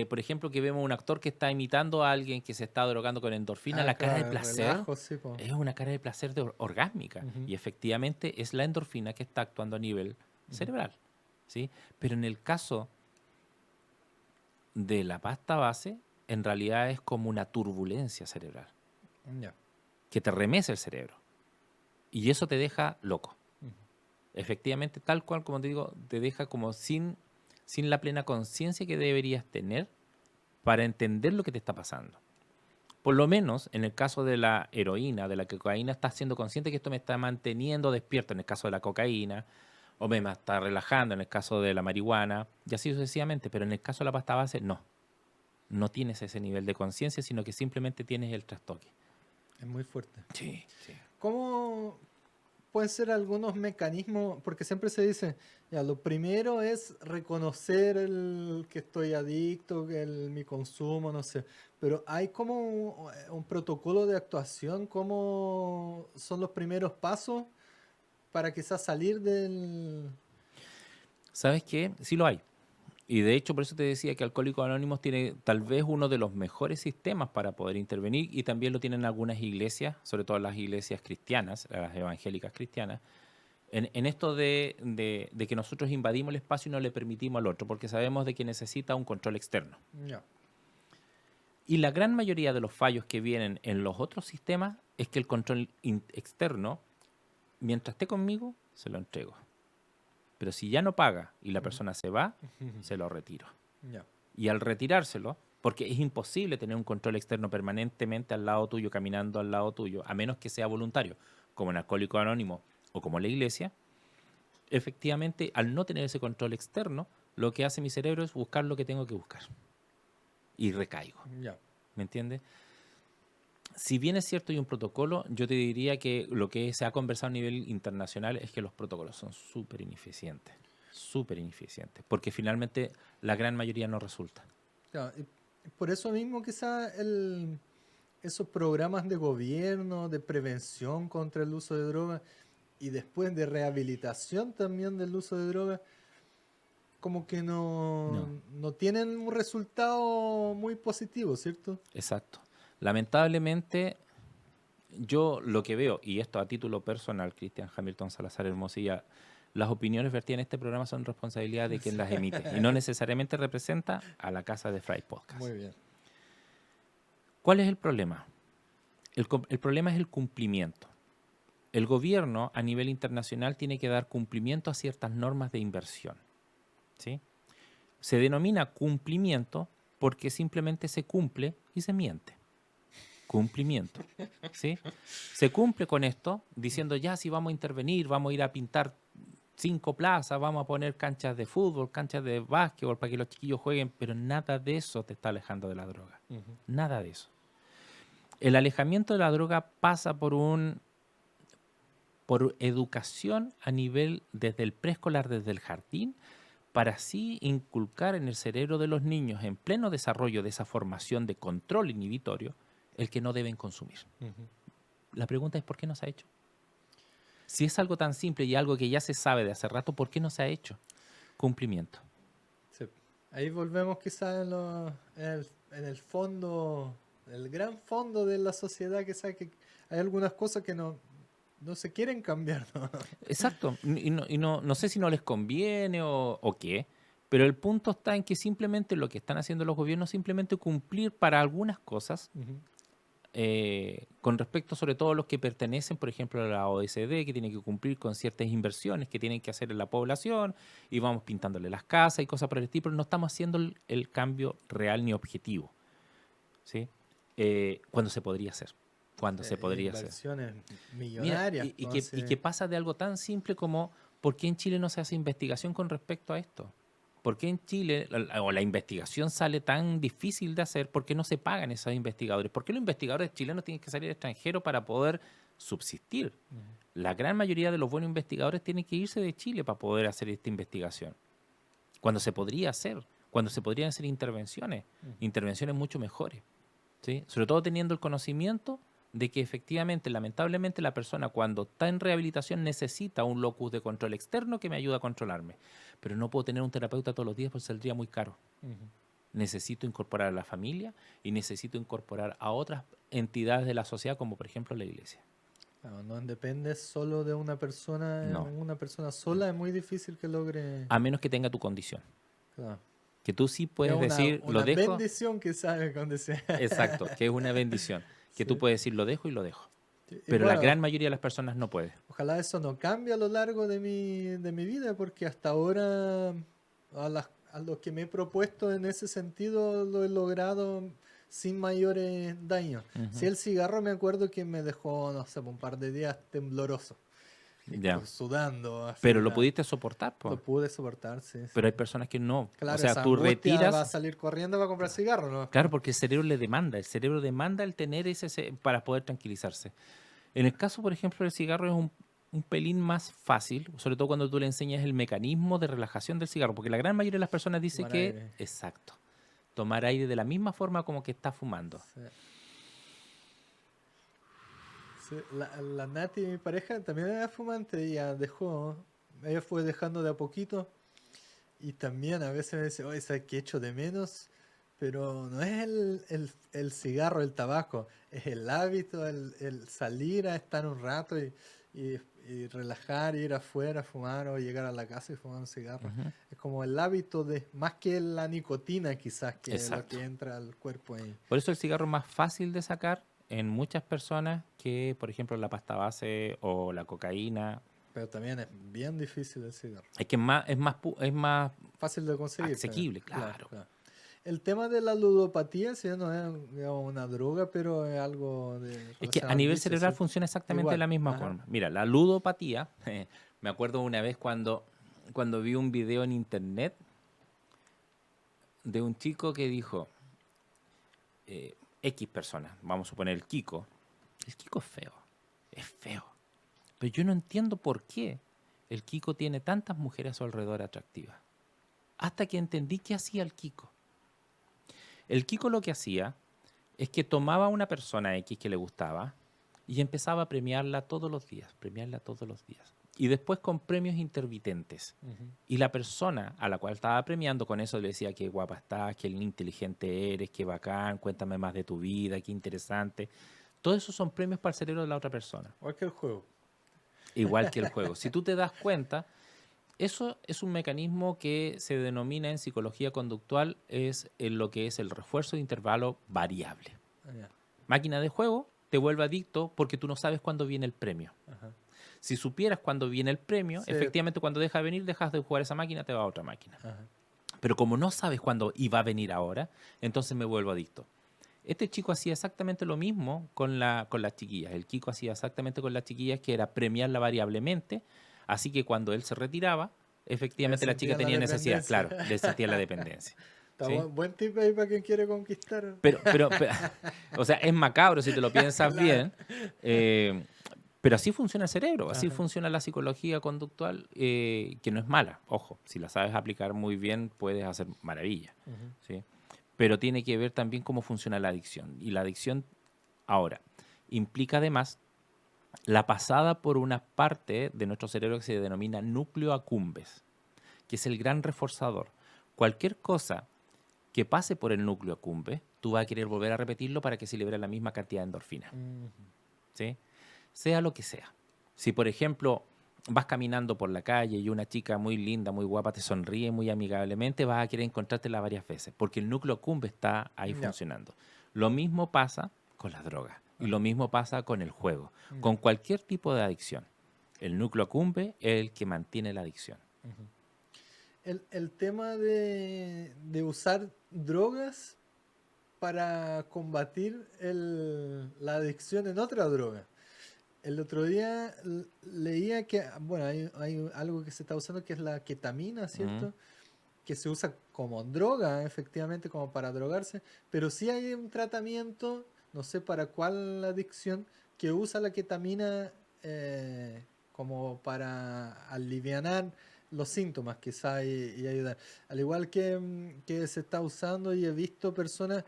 por ejemplo, que vemos un actor que está imitando a alguien que se está drogando con endorfina, Ah, la cara de claro, el placer relajo, sí, po. es una cara de placer orgásmica, Ujú, y efectivamente es la endorfina que está actuando a nivel ujú. cerebral. ¿Sí? Pero en el caso de la pasta base, en realidad es como una turbulencia cerebral, Ya. que te remece el cerebro, y eso te deja loco. Ujú. Efectivamente, tal cual como te digo, te deja como sin la plena conciencia que deberías tener para entender lo que te está pasando. Por lo menos en el caso de la heroína, de la cocaína, estás siendo consciente que esto me está manteniendo despierto en el caso de la cocaína, o me está relajando en el caso de la marihuana, y así sucesivamente, pero en el caso de la pasta base, no. No tienes ese nivel de conciencia, sino que simplemente tienes el trastoque. Es muy fuerte. Sí, sí. ¿Cómo pueden ser algunos mecanismos? Porque siempre se dice, ya, lo primero es reconocer el que estoy adicto, mi consumo, no sé. Pero hay como un protocolo de actuación, ¿cómo son los primeros pasos para quizás salir del... ¿Sabes qué? Sí lo hay. Y de hecho, por eso te decía que Alcohólicos Anónimos tiene tal vez uno de los mejores sistemas para poder intervenir, y también lo tienen algunas iglesias, sobre todo las iglesias cristianas, las evangélicas cristianas, en esto de que nosotros invadimos el espacio y no le permitimos al otro, porque sabemos de que necesita un control externo. Ya. Y la gran mayoría de los fallos que vienen en los otros sistemas es que el control externo, mientras esté conmigo, se lo entrego. Pero si ya no paga y la Ujú. persona se va, se lo retiro. Ya. Y al retirárselo, porque es imposible tener un control externo permanentemente al lado tuyo, caminando al lado tuyo, a menos que sea voluntario, como en Alcohólico Anónimo o como la iglesia, efectivamente, al no tener ese control externo, lo que hace mi cerebro es buscar lo que tengo que buscar. Y recaigo. Ya. ¿Me entiendes? Si bien es cierto hay un protocolo, yo te diría que lo que se ha conversado a nivel internacional es que los protocolos son súper ineficientes, porque finalmente la gran mayoría no resulta. Claro, y por eso mismo quizás esos programas de gobierno, de prevención contra el uso de drogas y después de rehabilitación también del uso de drogas, como que No, no tienen un resultado muy positivo, ¿cierto? exacto. Lamentablemente, yo lo que veo, y esto a título personal, Cristian Hamilton Salazar Hermosilla, las opiniones vertidas en este programa son responsabilidad de quien las emite y no necesariamente representa a la casa de Fry Podcast. Muy bien. ¿Cuál es el problema? El problema es el cumplimiento. El gobierno a nivel internacional tiene que dar cumplimiento a ciertas normas de inversión, ¿sí? Se denomina cumplimiento porque simplemente se cumple y se miente. Cumplimiento, ¿sí? Se cumple con esto diciendo ya si vamos a intervenir, vamos a ir a pintar 5 plazas, vamos a poner canchas de fútbol, canchas de básquetbol para que los chiquillos jueguen, pero nada de eso te está alejando de la droga. Ujú. Nada de eso. El alejamiento de la droga pasa por educación a nivel desde el preescolar, desde el jardín, para así inculcar en el cerebro de los niños en pleno desarrollo de esa formación de control inhibitorio el que no deben consumir. Ujú. La pregunta es ¿por qué no se ha hecho? Si es algo tan simple y algo que ya se sabe de hace rato, ¿por qué no se ha hecho? Cumplimiento. Sí. Ahí volvemos quizás en el fondo, el gran fondo de la sociedad, quizás que hay algunas cosas que no se quieren cambiar, ¿no? Exacto. No sé si no les conviene o qué, pero el punto está en que simplemente lo que están haciendo los gobiernos es simplemente cumplir para algunas cosas, Ujú. con respecto sobre todo a los que pertenecen, por ejemplo, a la OECD, que tiene que cumplir con ciertas inversiones que tienen que hacer en la población, y vamos pintándole las casas y cosas por el estilo, pero no estamos haciendo el cambio real ni objetivo, ¿sí? Cuando se podría hacer. cuando se podría hacer. Inversiones Mira, millonarias. y Entonces, que pasa de algo tan simple como ¿por qué en Chile no se hace investigación con respecto a esto? ¿Por qué en Chile o la investigación sale tan difícil de hacer? ¿Por qué no se pagan esos investigadores? ¿Por qué los investigadores chilenos tienen que salir al extranjero para poder subsistir? La gran mayoría de los buenos investigadores tienen que irse de Chile para poder hacer esta investigación. Cuando se podría hacer, cuando se podrían hacer intervenciones mucho mejores. ¿Sí? Sobre todo teniendo el conocimiento de que efectivamente, lamentablemente, la persona cuando está en rehabilitación necesita un locus de control externo que me ayude a controlarme. Pero no puedo tener un terapeuta todos los días porque saldría muy caro. Necesito incorporar a la familia y necesito incorporar a otras entidades de la sociedad, como por ejemplo la iglesia. claro, no depende solo de una No, persona sola, es muy difícil que logre. a menos que tenga tu condición. Claro. Que tú sí Es puedes decir, lo una dejo. bendición que sabe cuando sea. Exacto, que es una bendición. Que tú Sí. puedes decir, lo dejo y lo dejo. Y Pero la bueno, gran mayoría de las personas no puede. ojalá eso no cambie a lo largo de mi vida, porque hasta ahora a lo que me he propuesto en ese sentido lo he logrado sin mayores daños. Si Ujú. el cigarro me acuerdo que me dejó, no sé, un par de días tembloroso, Ya. sudando, así Pero lo era. pudiste soportar, Lo pues. pude soportar, sí, Pero sí. hay personas que no. O Claro, sea, esa tú angustia va a retiras. salir corriendo va a comprar cigarro, ¿no? Claro, porque el cerebro demanda el tener para poder tranquilizarse. En el caso, por ejemplo, del cigarro es un pelín más fácil, sobre todo cuando tú le enseñas el mecanismo de relajación del cigarro, porque la gran mayoría de las personas dice Tomar que, aire. exacto, tomar aire de la misma forma como que está fumando. Sí. Sí, la Nati, mi pareja, también era fumante y ya dejó. Ella fue dejando de a poquito. Y también a veces me dice, oye, ¿sabes qué echo de menos? Pero no es el cigarro, el tabaco, es el hábito, el salir a estar un rato y relajar, ir afuera a fumar o llegar a la casa y fumar un cigarro. Ujú. Es como el hábito de, más que la nicotina quizás, que es lo Exacto. que entra al cuerpo ahí. Por eso el cigarro es más fácil de sacar en muchas personas que, por ejemplo, la pasta base o la cocaína. Pero también es bien difícil el cigarro. Es que es más Fácil de conseguir también. asequible, Claro, claro. claro. El tema de la ludopatía, sí, no es digamos, una droga, pero es algo Es que a relacionado al nivel vicio, cerebral ¿cierto? funciona exactamente de Igual. la misma Ajá. forma. Mira, la ludopatía, me acuerdo una vez cuando vi un video en internet de un chico que dijo, X persona, vamos a suponer el Kiko es feo, pero yo no entiendo por qué el Kiko tiene tantas mujeres a su alrededor atractivas. Hasta que entendí qué hacía el Kiko. El Kiko lo que hacía es que tomaba a una persona X que le gustaba y empezaba a premiarla todos los días, premiarla todos los días. Y después con premios intermitentes. Ujú. Y la persona a la cual estaba premiando con eso le decía qué guapa estás, qué inteligente eres, qué bacán, cuéntame más de tu vida, qué interesante. Todo eso son premios para el cerebro de la otra persona. Igual que el juego. Igual que el juego. Si tú te das cuenta, eso es un mecanismo que se denomina en psicología conductual, es en lo que es el refuerzo de intervalo variable. Ah, ya. Máquina de juego te vuelve adicto porque tú no sabes cuándo viene el premio. Ajá. Si supieras cuándo viene el premio, Sí. efectivamente cuando deja de venir, dejas de jugar esa máquina, te va a otra máquina. Ajá. Pero como no sabes cuándo iba a venir ahora, entonces me vuelvo adicto. Este chico hacía exactamente lo mismo con las chiquillas. El Kiko hacía exactamente con las chiquillas, que era premiarla variablemente. Así que cuando él se retiraba, Ya efectivamente la chica sentían la tenía necesidad. dependencia. Claro, le sentía la dependencia. Está ¿Sí? buen tip ahí para quien quiere conquistar. Pero, o sea, es macabro si te lo piensas Claro. bien. Pero así funciona el cerebro, así Ajá. funciona la psicología conductual, que no es mala. Ojo, si la sabes aplicar muy bien, puedes hacer maravillas. Ujú. ¿Sí? Pero tiene que ver también cómo funciona la adicción. Y la adicción, ahora, implica además la pasada por una parte de nuestro cerebro que se denomina núcleo accumbens, que es el gran reforzador. Cualquier cosa que pase por el núcleo accumbens, tú vas a querer volver a repetirlo para que se libere la misma cantidad de endorfina. Ujú. ¿Sí? Sea lo que sea. Si, por ejemplo, vas caminando por la calle y una chica muy linda, muy guapa, te sonríe muy amigablemente, vas a querer encontrártela varias veces, porque el núcleo accumbens está ahí Ya. funcionando. Lo mismo pasa con las drogas y lo mismo pasa con el juego, Ya. con cualquier tipo de adicción. El núcleo accumbens es el que mantiene la adicción. Ujú. El tema de usar drogas para combatir la adicción en otra droga. El otro día leía que, bueno, hay algo que se está usando que es la ketamina, Ujú. ¿cierto? Que se usa como droga, efectivamente, como para drogarse, pero sí hay un tratamiento, no sé para cuál adicción, que usa la ketamina como para alivianar los síntomas quizá y ayudar. Al igual que se está usando y he visto personas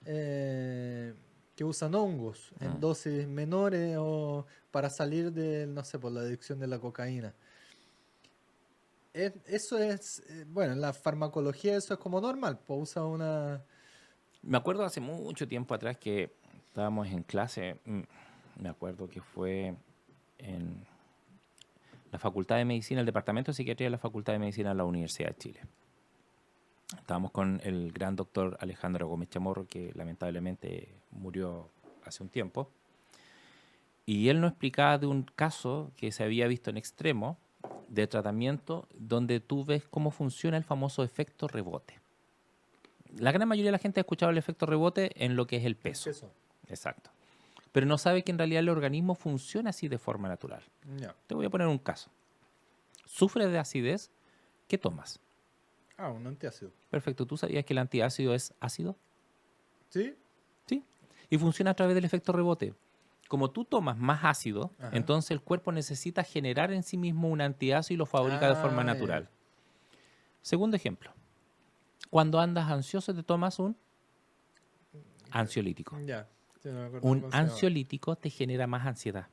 que usan hongos en Mm. dosis menores o para salir de, no sé, por la adicción de la cocaína. Eso es, bueno, en la farmacología eso es como normal, pues usa una... Me acuerdo hace mucho tiempo atrás que estábamos en clase, me acuerdo que fue en la Facultad de Medicina, el Departamento de Psiquiatría de la Facultad de Medicina de la Universidad de Chile. Estábamos con el gran doctor Alejandro Gómez Chamorro, que lamentablemente murió hace un tiempo, y él nos explicaba de un caso que se había visto en extremo de tratamiento donde tú ves cómo funciona el famoso efecto rebote. La gran mayoría de la gente ha escuchado el efecto rebote en lo que es el peso. Eso. Exacto. Pero no sabe que en realidad el organismo funciona así de forma natural. Ya. Te voy a poner un caso. ¿Sufres de acidez? ¿Qué tomas? Ah, un antiácido. Perfecto. ¿Tú sabías que el antiácido es ácido? ¿Sí? Sí. Y funciona a través del efecto rebote. Como tú tomas más ácido, Ajá. entonces el cuerpo necesita generar en sí mismo un antiácido y lo fabrica de forma Ah, ya, natural. Segundo ejemplo. Cuando andas ansioso te tomas un ansiolítico. ya. Sí, no me acuerdo Un cómo se llama. ansiolítico te genera más ansiedad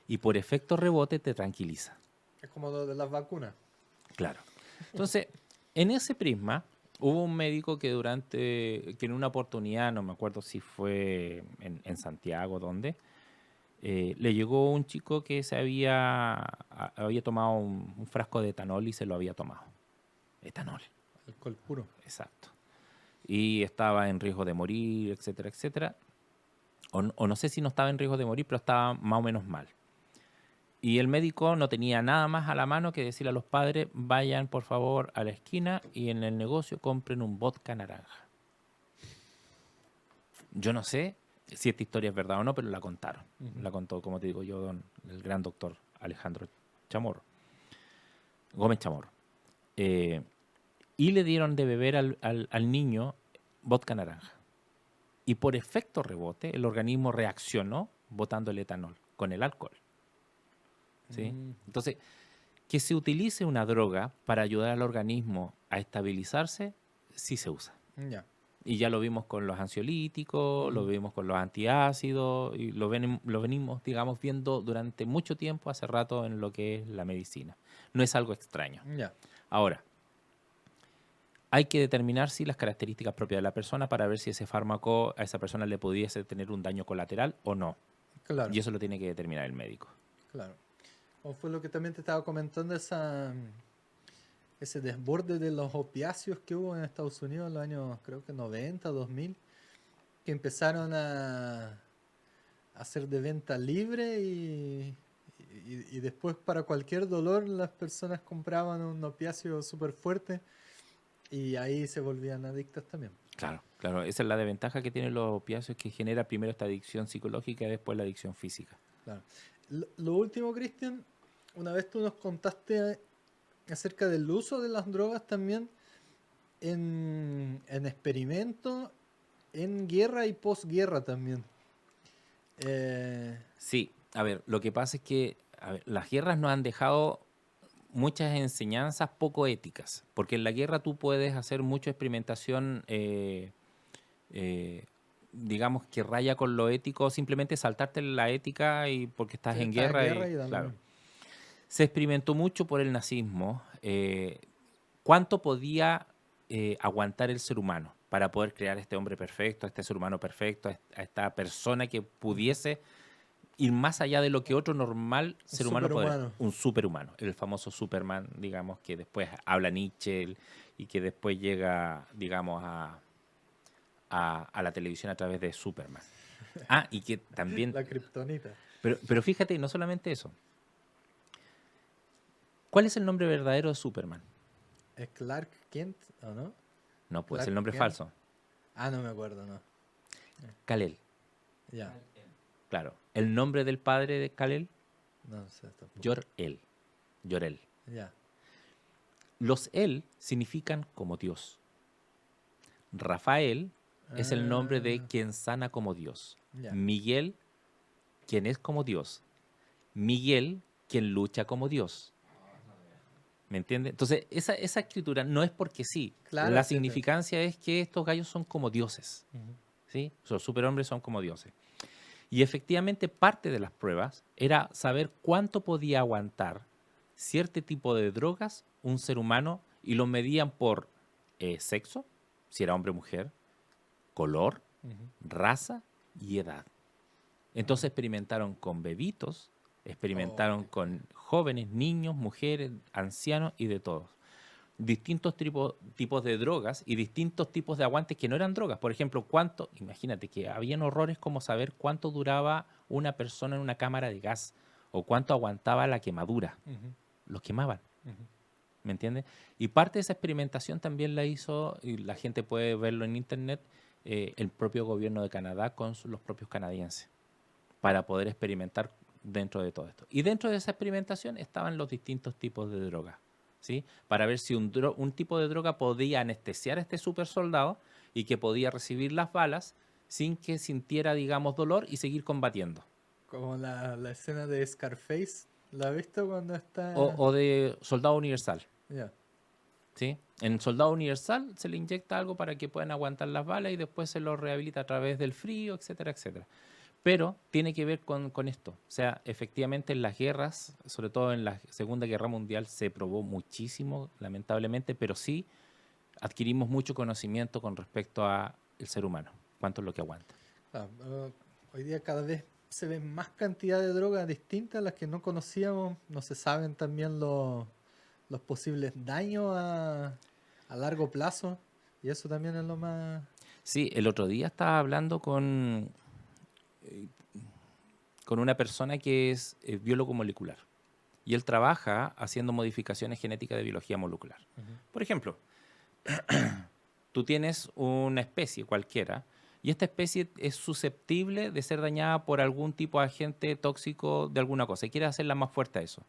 y por efecto rebote te tranquiliza. Es como lo de las vacunas. Claro. Entonces, en ese prisma, hubo un médico que en una oportunidad, no me acuerdo si fue en Santiago, ¿dónde? Le llegó un chico que había tomado un frasco de etanol y se lo había tomado. Etanol, Alcohol puro. exacto. Y estaba en riesgo de morir, etcétera, etcétera. O no sé si no estaba en riesgo de morir, pero estaba más o menos mal. Y el médico no tenía nada más a la mano que decirle a los padres, vayan por favor a la esquina y en el negocio compren un vodka naranja. Yo no sé si esta historia es verdad o no, pero la contaron. Ujú. La contó, como te digo yo, el gran doctor Alejandro Chamorro, Gómez Chamorro. Eh, y le dieron de beber al niño vodka naranja. Y por efecto rebote, el organismo reaccionó botando el etanol con el alcohol. ¿Sí? Mm, Entonces, que se utilice una droga para ayudar al organismo a estabilizarse, sí se usa. ya. Y ya lo vimos con los ansiolíticos, lo Ujú. vimos con los antiácidos, y lo venimos, digamos, viendo durante mucho tiempo, hace rato, en lo que es la medicina. No es algo extraño. Ya. Ahora, hay que determinar si las características propias de la persona para ver si ese fármaco a esa persona le pudiese tener un daño colateral o no. Claro, Y eso lo tiene que determinar el médico. claro. O fue lo que también te estaba comentando, ese desborde de los opiáceos que hubo en Estados Unidos en los años, creo que 90, 2000, que empezaron a hacer de venta libre y después para cualquier dolor las personas compraban un opiáceo súper fuerte y ahí se volvían adictas también. Claro, claro. Esa es la desventaja que tienen los opiáceos, que genera primero esta adicción psicológica y después la adicción física. Claro. Lo último, Cristian, una vez tú nos contaste acerca del uso de las drogas también en experimentos, en guerra y posguerra también. Eh, Sí, a ver, lo que pasa es que las guerras nos han dejado muchas enseñanzas poco éticas, porque en la guerra tú puedes hacer mucha experimentación, eh, digamos, que raya con lo ético, simplemente saltarte la ética y porque estás sí, en está en guerra guerra y, y da lo claro. mismo. Se experimentó mucho por el nazismo. ¿Cuánto podía aguantar el ser humano para poder crear este hombre perfecto, este ser humano perfecto, a esta persona que Ujú. pudiese ir más allá de lo que otro normal Un ser humano podría? superhumano. Un superhumano, el famoso Superman, digamos, que después habla Nietzsche y que después llega, digamos, a la televisión a través de Superman. Ah, y que también, La kriptonita. pero fíjate, no solamente eso. ¿Cuál es el nombre verdadero de Superman? ¿Es Clark Kent o no? No, pues Clark el nombre Kent. falso. Ah, no me acuerdo, no. Kalel, Ya, claro. El nombre del padre de Kalel, no sé tampoco. Yor-El. Yor-El. Ya. Los El significan como Dios. Rafael es el nombre de Ah, quien sana como Dios. ya. Miguel, quien es como Dios. Miguel, quien lucha como Dios. ¿Me entiendes? Entonces, esa escritura no es porque sí. Claro, La sí. significancia es que estos gallos son como dioses. Ujú. ¿Sí? Los superhombres son como dioses. Y efectivamente parte de las pruebas era saber cuánto podía aguantar cierto tipo de drogas un ser humano y lo medían por sexo, si era hombre o mujer, color, Ujú. raza y edad. Entonces experimentaron con bebitos, Oh, experimentaron con jóvenes, niños, mujeres, ancianos y de todos. Distintos tipos de drogas y distintos tipos de aguantes que no eran drogas. Por ejemplo, imagínate que habían horrores como saber cuánto duraba una persona en una cámara de gas o cuánto aguantaba la quemadura. ujú, Los quemaban, ujú. ¿me entiendes? Y parte de esa experimentación también la hizo, y la gente puede verlo en internet, el propio gobierno de Canadá con los propios canadienses para poder experimentar dentro de todo esto. Y dentro de esa experimentación estaban los distintos tipos de drogas, ¿sí? Para ver si un tipo de droga podía anestesiar a este super soldado y que podía recibir las balas sin que sintiera, digamos, dolor y seguir combatiendo. Como la escena de Scarface. ¿La has visto cuando O, está...? o de soldado universal, Ya. ¿sí? En soldado universal se le inyecta algo para que puedan aguantar las balas y después se lo rehabilita a través del frío, etcétera, etcétera. Pero tiene que ver con esto. O sea, efectivamente en las guerras, sobre todo en la Segunda Guerra Mundial, se probó muchísimo, lamentablemente, pero sí adquirimos mucho conocimiento con respecto a el ser humano, cuánto es lo que aguanta. Ah, hoy día cada vez se ven más cantidad de drogas distintas, las que no conocíamos. No se saben también los posibles daños a largo plazo. Y eso también es lo más... Sí, el otro día estaba hablando con una persona que es biólogo molecular y él trabaja haciendo modificaciones genéticas de biología molecular. Ujú. Por ejemplo, tú tienes una especie cualquiera y esta especie es susceptible de ser dañada por algún tipo de agente tóxico de alguna cosa y quieres hacerla más fuerte a eso.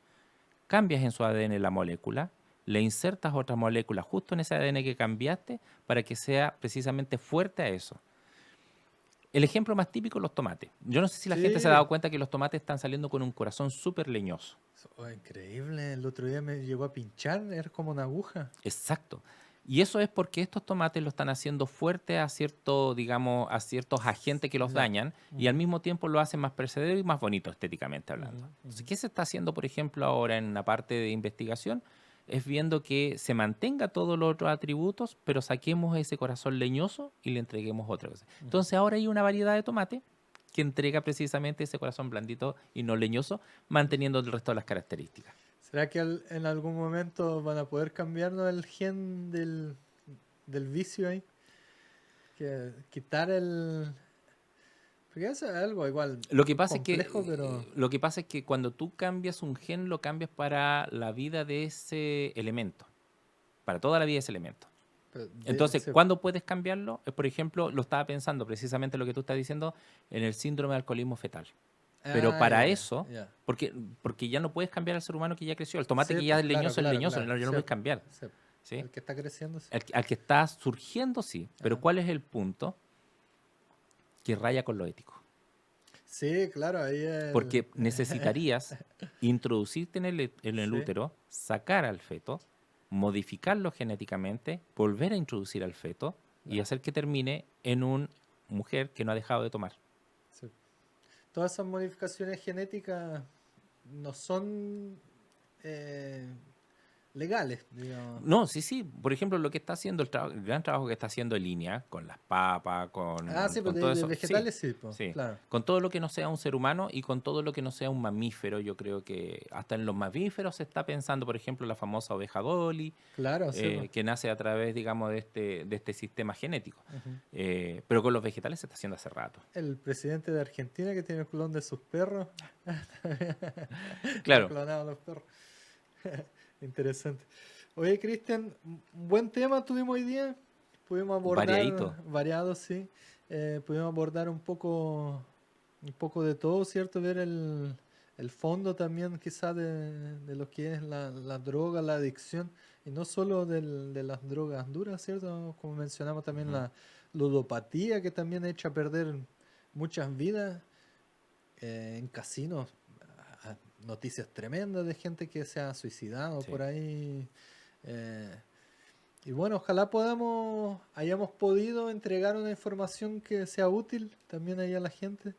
Cambias en su ADN la molécula, le insertas otra molécula justo en ese ADN que cambiaste para que sea precisamente fuerte a eso. El ejemplo más típico es los tomates. Yo no sé si la gente se ha Sí. dado cuenta que los tomates están saliendo con un corazón súper leñoso. Oh, increíble. El otro día me llegó a pinchar, era como una aguja. Exacto. Y eso es porque estos tomates lo están haciendo fuerte a cierto, digamos, a ciertos agentes que los Ya. dañan y al Ujú, mismo tiempo lo hacen más perecedero y más bonito estéticamente ujú, hablando. Entonces, ujú. ¿qué se está haciendo, por ejemplo, ahora en la parte de investigación? Es viendo que se mantenga todos los otros atributos, pero saquemos ese corazón leñoso y le entreguemos otra cosa. Ujú. Entonces, ahora hay una variedad de tomate que entrega precisamente ese corazón blandito y no leñoso, manteniendo el resto de las características. ¿Será que en algún momento van a poder cambiarnos el gen del vicio ahí? Que quitar el... Porque eso es algo igual Lo que pasa es que, complejo, pero cuando tú cambias un gen, lo cambias para la vida de ese elemento, para toda la vida de ese elemento. Entonces, sí, ¿cuándo puedes cambiarlo? Por ejemplo, lo estaba pensando precisamente lo que tú estás diciendo en el síndrome de alcoholismo fetal. Pero ah, para ya, eso, ya. porque ya no puedes cambiar al ser humano que ya creció. El tomate Sí, que ya pues es claro, leñoso, claro. ya no Sí, lo puedes pues, cambiar. sí. ¿Sí? El que está creciendo, sí. Al que está surgiendo, sí. Pero Ajá. ¿cuál es el punto? Que raya con lo ético. Sí, claro, ahí el... Porque necesitarías introducirte en el Sí, útero, sacar al feto, modificarlo genéticamente, volver a introducir al feto y claro, hacer que termine en una mujer que no ha dejado de tomar. sí. Todas esas modificaciones genéticas no son eh, legales, digamos. No, sí, sí. Por ejemplo, lo que está haciendo el gran trabajo que está haciendo Línea con las papas, Ah, sí, pues con todo de eso. Sí, vegetales sí, pues, sí. claro. Con todo lo que no sea un ser humano y con todo lo que no sea un mamífero, yo creo que hasta en los mamíferos se está pensando, por ejemplo, la famosa oveja Dolly, Claro, sí, pues. que nace a través, digamos, de este sistema genético. Ujú. Pero con los vegetales se está haciendo hace rato. El presidente de Argentina que tiene el clon de sus perros. Ha Claro, clonado a los perros. Interesante. Oye, Cristian, un buen tema tuvimos hoy día. pudimos abordar, Variadito. variados, sí, pudimos abordar un poco de todo, ¿cierto? Ver el fondo también quizás de lo que es la droga, la adicción, y no solo de las drogas duras, ¿cierto? Como mencionamos también Ujú. la ludopatía que también echa a perder muchas vidas en casinos. ah, Noticias tremendas de gente que se ha suicidado Sí. por ahí. eh, y bueno, ojalá hayamos podido entregar una información que sea útil también ahí a la gente.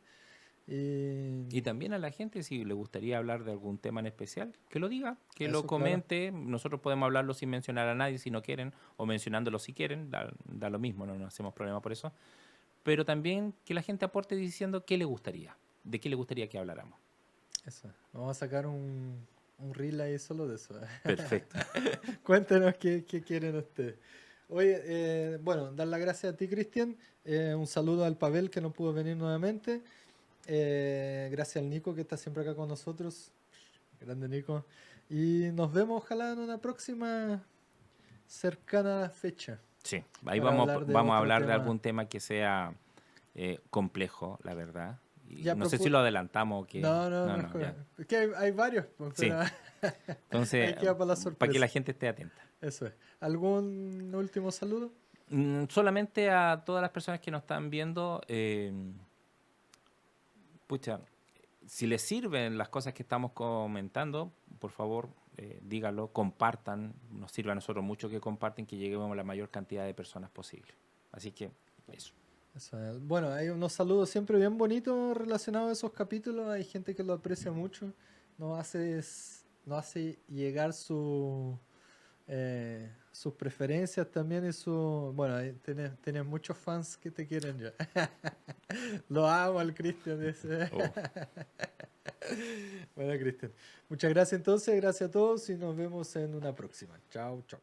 Y Y también a la gente, si le gustaría hablar de algún tema en especial, que lo diga, que lo eso, claro. comente. Nosotros podemos hablarlo sin mencionar a nadie si no quieren, o mencionándolo si quieren, da lo mismo, no nos hacemos problema por eso. Pero también que la gente aporte diciendo qué le gustaría, de qué le gustaría que habláramos. Eso. Vamos a sacar un reel ahí solo de eso. Perfecto. Cuéntenos qué quieren ustedes. Oye, bueno, dar las gracias a ti, Cristian. Un saludo al Pavel que no pudo venir nuevamente. Gracias al Nico que está siempre acá con nosotros. Grande Nico. Y nos vemos ojalá en una próxima cercana fecha Sí, ahí para vamos, hablar de vamos a otro hablar de tema. algún tema que sea complejo, la verdad. Y Ya no sé si lo adelantamos o qué. No, no, No, no, mejor. ya. Es que hay varios, pues, Sí, pero entonces, ahí queda para la para que la sorpresa. gente esté atenta. Eso es. ¿Algún último saludo? Solamente a todas las personas que nos están viendo, pucha, si les sirven las cosas que estamos comentando, por favor, díganlo, compartan. Nos sirve a nosotros mucho que comparten, que lleguemos a la mayor cantidad de personas posible. Así que eso. Eso es. Bueno, hay unos saludos siempre bien bonitos relacionados a esos capítulos. Hay gente que lo aprecia mucho. Nos hace llegar sus preferencias también y su... Bueno, ahí tienes muchos fans que te quieren ya. Lo amo al Cristian. Dice. Oh. Bueno, Cristian. Muchas gracias entonces, gracias a todos y nos vemos en una próxima. Chao, chao.